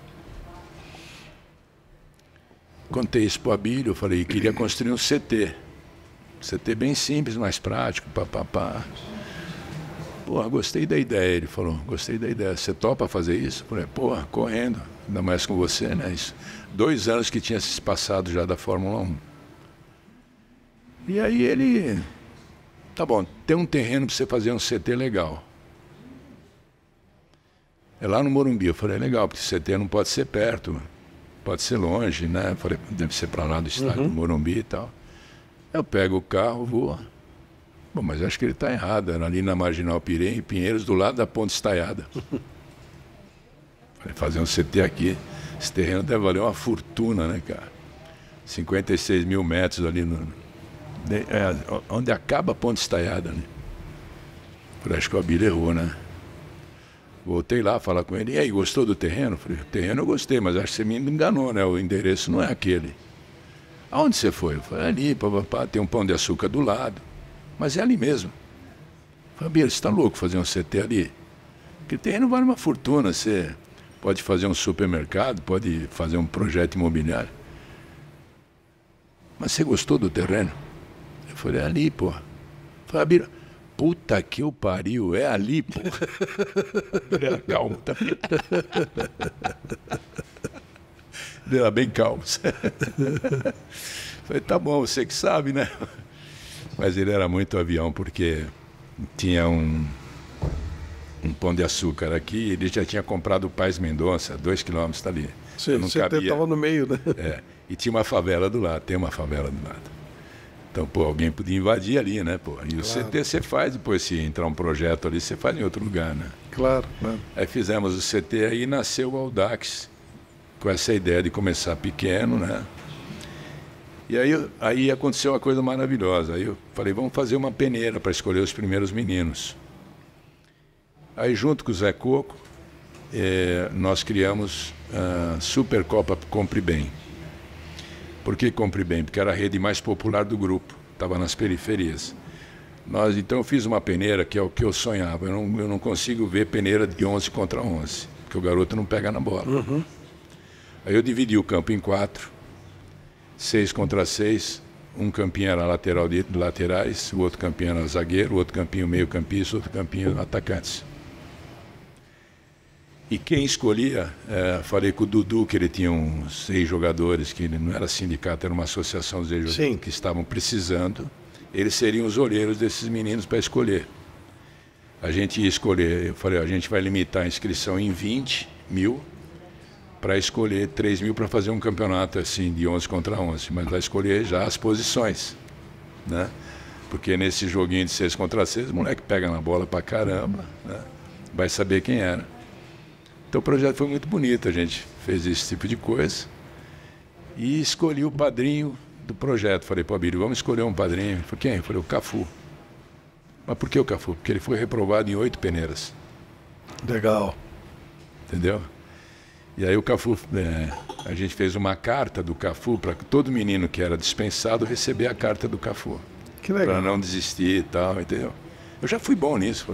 Contei isso para o Abílio, eu falei, queria construir um CT. CT bem simples, mais prático, papapá. Pô, gostei da ideia, ele falou, gostei da ideia. Você topa fazer isso? Eu falei, pô, correndo, ainda mais com você, né? Isso. 2 anos que tinha se passado já da Fórmula 1. E aí ele, tá bom, tem um terreno para você fazer um CT legal. É lá no Morumbi. Eu falei, legal, porque CT não pode ser perto, pode ser longe, né? Eu falei, deve ser para lá do estádio do Morumbi e tal. Eu pego o carro, vou. Bom, mas acho que ele está errado, era ali na Marginal Pinheiros, do lado da Ponte Estaiada. Falei, fazer um CT aqui, esse terreno deve valer uma fortuna, né, cara? 56 mil metros ali onde acaba a Ponte Estaiada, né? Falei, acho que o Abílio errou, né? Voltei lá falar com ele, e aí, gostou do terreno? Falei, o terreno eu gostei, mas acho que você me enganou, né? O endereço não é aquele. Aonde você foi? Eu falei, ali, papapá, tem um Pão de Açúcar do lado. Mas é ali mesmo. Falei, Abílio, você está louco fazer um CT ali? Porque o terreno vale uma fortuna, você pode fazer um supermercado, pode fazer um projeto imobiliário. Mas você gostou do terreno? Eu falei, é ali, pô. Falei, Abílio, puta que o pariu, é ali, pô. Ele era calmo também. Ele era bem calmo. Falei, tá bom, você que sabe, né? Mas ele era muito avião, porque tinha um Pão de Açúcar aqui, ele já tinha comprado o Paz Mendonça, 2 quilômetros dali. Você estava no meio, né? É, e tinha uma favela do lado, tem uma favela do lado. Então, pô, alguém podia invadir ali, né, pô? E o CT você faz, depois se entrar um projeto ali, você faz em outro lugar, né? Claro, claro. Aí fizemos o CT, aí nasceu o Audax, com essa ideia de começar pequeno, né? E aí aconteceu uma coisa maravilhosa. Aí eu falei, vamos fazer uma peneira para escolher os primeiros meninos. Aí, junto com o Zé Coco, nós criamos a Supercopa Compre Bem. Por que Compre Bem? Porque era a rede mais popular do grupo, estava nas periferias. Então eu fiz uma peneira que é o que eu sonhava. Eu não consigo ver peneira de 11 contra 11, porque o garoto não pega na bola. Uhum. Aí eu dividi o campo em 4. 6 contra 6, um campinho era lateral de laterais, o outro campinho era zagueiro, o outro campinho meio campista, outro campinho atacantes. E quem escolhia, falei com o Dudu, que ele tinha uns 6 jogadores, que não era sindicato, era uma associação de jogadores que estavam precisando, eles seriam os olheiros desses meninos para escolher. A gente ia escolher, eu falei, a gente vai limitar a inscrição em 20 mil, para escolher 3 mil para fazer um campeonato assim de 11 contra 11, mas vai escolher já as posições, né? Porque nesse joguinho de 6 contra 6, o moleque pega na bola pra caramba, né? Vai saber quem era. Então o projeto foi muito bonito, a gente fez esse tipo de coisa e escolhi o padrinho do projeto. Falei, pô, Abílio, vamos escolher um padrinho. Ele falou, quem? Eu falei, o Cafu. Mas por que o Cafu? Porque ele foi reprovado em 8 peneiras. Legal. Entendeu? E aí o Cafu, a gente fez uma carta do Cafu para todo menino que era dispensado receber a carta do Cafu. Que legal. Para não desistir e tal, entendeu? Eu já fui bom nisso.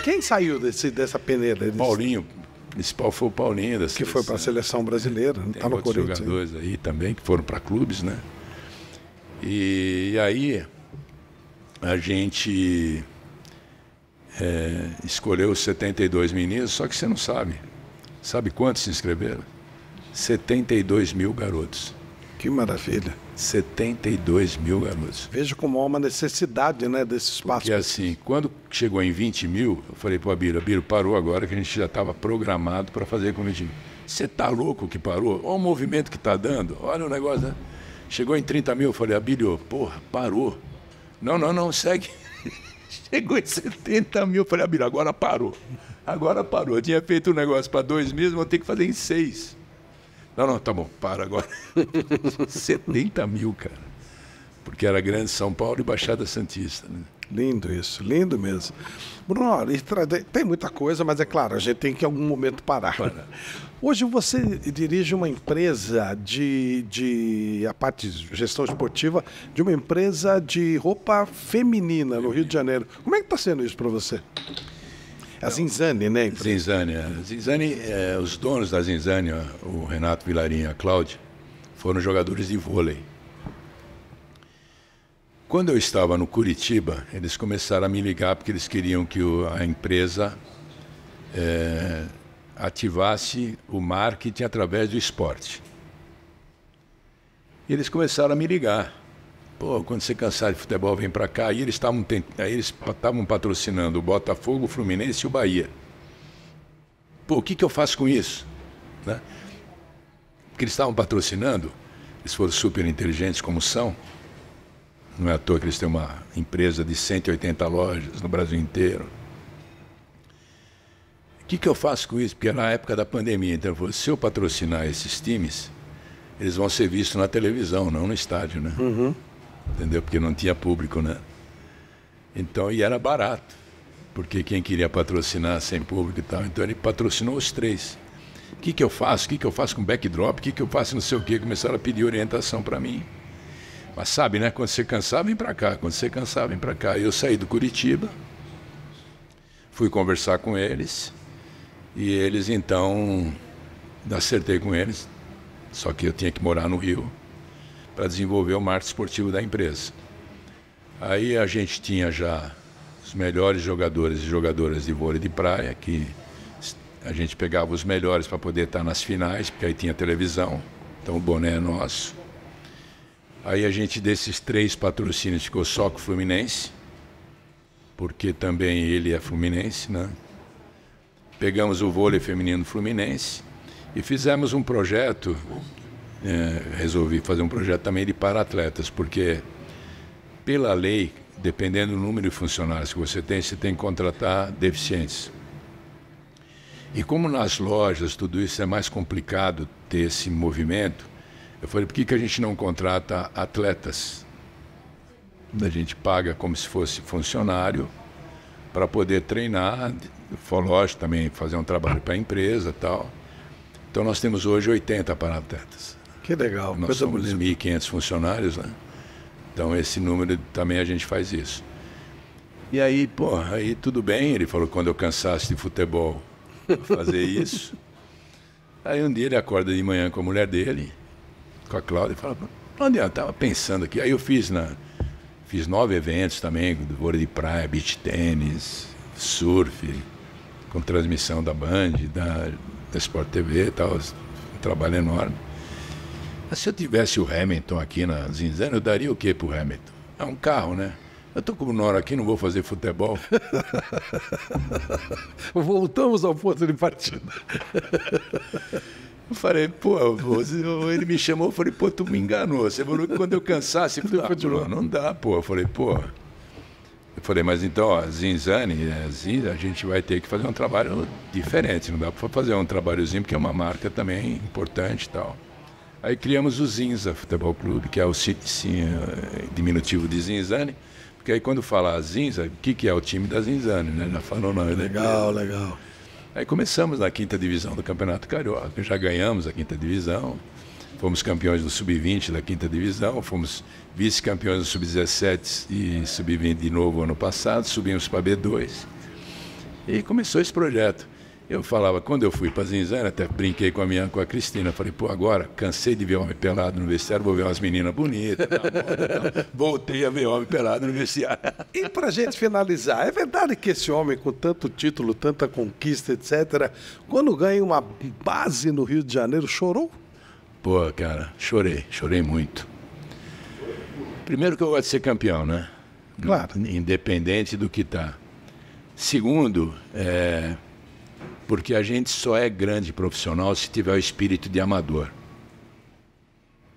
Quem saiu dessa peneira? Paulinho, o principal foi o Paulinho da seleção. Que foi para a seleção brasileira, não está no Corinthians. Tem outros jogadores aí também que foram para clubes, né? E aí a gente escolheu os 72 meninos, só que você não sabe. Sabe quantos se inscreveram? 72 mil garotos. Que maravilha. 72 mil garotos. Vejo como há uma necessidade, né, desse espaço. Porque assim, quando chegou em 20 mil, eu falei para o Abílio, parou agora que a gente já estava programado para fazer com 20 mil. Você tá louco que parou? Olha o movimento que está dando, olha o negócio, né? Chegou em 30 mil, eu falei, Abílio, porra, parou. Não, segue. Chegou em 70 mil, eu falei, Abílio, agora parou. Agora parou. Eu tinha feito um negócio para 2 meses, vou ter que fazer em 6. Não, tá bom, para agora. 70 mil, cara. Porque era Grande São Paulo e Baixada Santista, né? Lindo isso, lindo mesmo. Bruno, tem muita coisa, mas é claro, a gente tem que em algum momento parar. Hoje você dirige uma empresa a parte de gestão esportiva, de uma empresa de roupa feminina no Rio de Janeiro. Como é que está sendo isso para você? A Zinzane, né? Zinzane, os donos da Zinzane, o Renato Vilarinho e a Cláudia, foram jogadores de vôlei. Quando eu estava no Curitiba, eles começaram a me ligar porque eles queriam que a empresa ativasse o marketing através do esporte. E eles começaram a me ligar. Pô, quando você cansar de futebol, vem para cá. Aí eles estavam patrocinando o Botafogo, o Fluminense e o Bahia. Pô, o que eu faço com isso? Né? Porque eles estavam patrocinando, eles foram super inteligentes como são. Não é à toa que eles têm uma empresa de 180 lojas no Brasil inteiro. O que eu faço com isso? Porque na época da pandemia, então, se eu patrocinar esses times, eles vão ser vistos na televisão, não no estádio, né? Uhum. Entendeu? Porque não tinha público, né? Então, e era barato, porque quem queria patrocinar sem público e tal, então ele patrocinou os 3. O que eu faço? O que eu faço com backdrop? O que eu faço não sei o quê? Começaram a pedir orientação para mim. Mas sabe, né? Quando você cansar, vem para cá. Quando você cansar, vem para cá. Eu saí do Curitiba, fui conversar com eles, e eles, então, acertei com eles, só que eu tinha que morar no Rio, para desenvolver o marketing esportivo da empresa. Aí a gente tinha já os melhores jogadores e jogadoras de vôlei de praia, que a gente pegava os melhores para poder estar nas finais, porque aí tinha televisão, então o boné é nosso. Aí a gente, desses 3 patrocínios, ficou só com o Fluminense, porque também ele é fluminense, né? Pegamos o vôlei feminino Fluminense e fizemos um projeto. Resolvi fazer um projeto também de para-atletas, porque pela lei, dependendo do número de funcionários que você tem que contratar deficientes. E como nas lojas tudo isso é mais complicado ter esse movimento, eu falei, por que a gente não contrata atletas? A gente paga como se fosse funcionário para poder treinar, lógico, também fazer um trabalho para a empresa e tal. Então nós temos hoje 80 para-atletas. Que legal. Nós somos 1.500 funcionários, né? Então esse número também a gente faz isso. E aí, aí tudo bem, ele falou que quando eu cansasse de futebol, fazer isso. Aí um dia ele acorda de manhã com a mulher dele, com a Cláudia, e fala, onde eu estava pensando aqui? Aí eu fiz 9 eventos também, do vôlei de praia, beach tênis, surf, com transmissão da Band, da Sport TV e tal, um trabalho enorme. Mas se eu tivesse o Hamilton aqui na Zinzane, eu daria o quê pro Hamilton? É um carro, né? Eu tô com o Nora aqui, não vou fazer futebol. Voltamos ao ponto de partida. Eu falei, ele me chamou, eu falei, tu me enganou. Você falou que quando eu cansasse, não dá, Eu falei, mas então, a Zinzane, a gente vai ter que fazer um trabalho diferente. Não dá para fazer um trabalhozinho, porque é uma marca também importante e tal. Aí criamos o Zinza Futebol Clube, que é o diminutivo de Zinzane. Porque aí quando fala Zinza, o que é o time da Zinzane, né? Já falou não. Legal. Aí começamos na 5ª divisão do Campeonato Carioca, já ganhamos a 5ª divisão, fomos campeões do Sub-20 da 5ª divisão, fomos vice-campeões do Sub-17 e Sub-20 de novo ano passado, subimos para B2. E começou esse projeto. Eu falava, quando eu fui para Zinzana, até brinquei com a Cristina, falei, pô, agora cansei de ver homem pelado no vestiário, vou ver umas meninas bonitas, voltei a ver homem pelado no vestiário. E para a gente finalizar, é verdade que esse homem com tanto título, tanta conquista, etc., quando ganha uma base no Rio de Janeiro, chorou? Pô, cara, chorei muito. Primeiro que eu gosto de ser campeão, né? Claro. Independente do que tá. Segundo, porque a gente só é grande profissional se tiver o espírito de amador.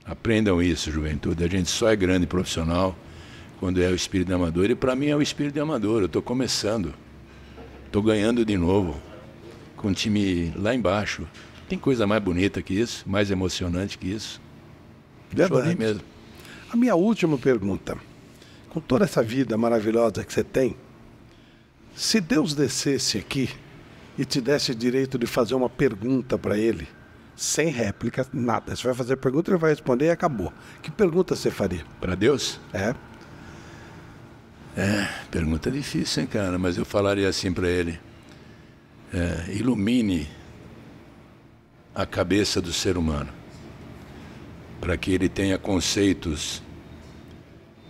Aprendam isso, juventude. A gente só é grande profissional quando é o espírito de amador. E para mim é o espírito de amador. Eu estou começando. Estou ganhando de novo. Com um time lá embaixo. Tem coisa mais bonita que isso? Mais emocionante que isso? Chorei mesmo. A minha última pergunta. Com toda essa vida maravilhosa que você tem, se Deus descesse aqui e te desse direito de fazer uma pergunta para ele, sem réplica, nada. Você vai fazer a pergunta, ele vai responder e acabou. Que pergunta você faria? Para Deus? É, pergunta difícil, hein, cara? Mas eu falaria assim para ele. Ilumine a cabeça do ser humano, para que ele tenha conceitos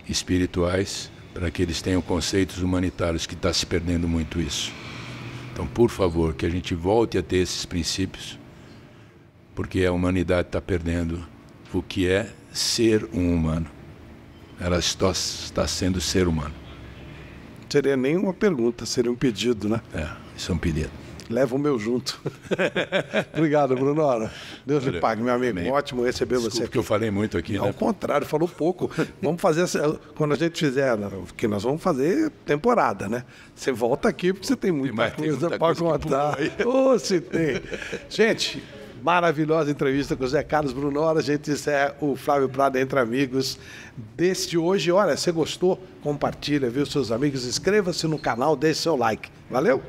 espirituais, para que eles tenham conceitos humanitários, que está se perdendo muito isso. Então, por favor, que a gente volte a ter esses princípios, porque a humanidade está perdendo o que é ser um humano. Ela está sendo ser humano. Seria nem uma pergunta, seria um pedido, né? Isso é um pedido. Leva o meu junto. Obrigado, Bruno. Deus lhe pague, meu amigo. Ótimo receber você aqui. Porque eu falei muito aqui, né? Ao contrário, falou pouco. Vamos fazer, quando a gente fizer, que nós vamos fazer temporada, né? Você volta aqui porque você tem muita coisa para contar. Ô, se tem. Gente, maravilhosa entrevista com o Zé Carlos Brunora. A gente encerra o Flávio Prado Entre Amigos deste hoje. Olha, você gostou? Compartilha, viu, seus amigos. Inscreva-se no canal, deixe seu like. Valeu?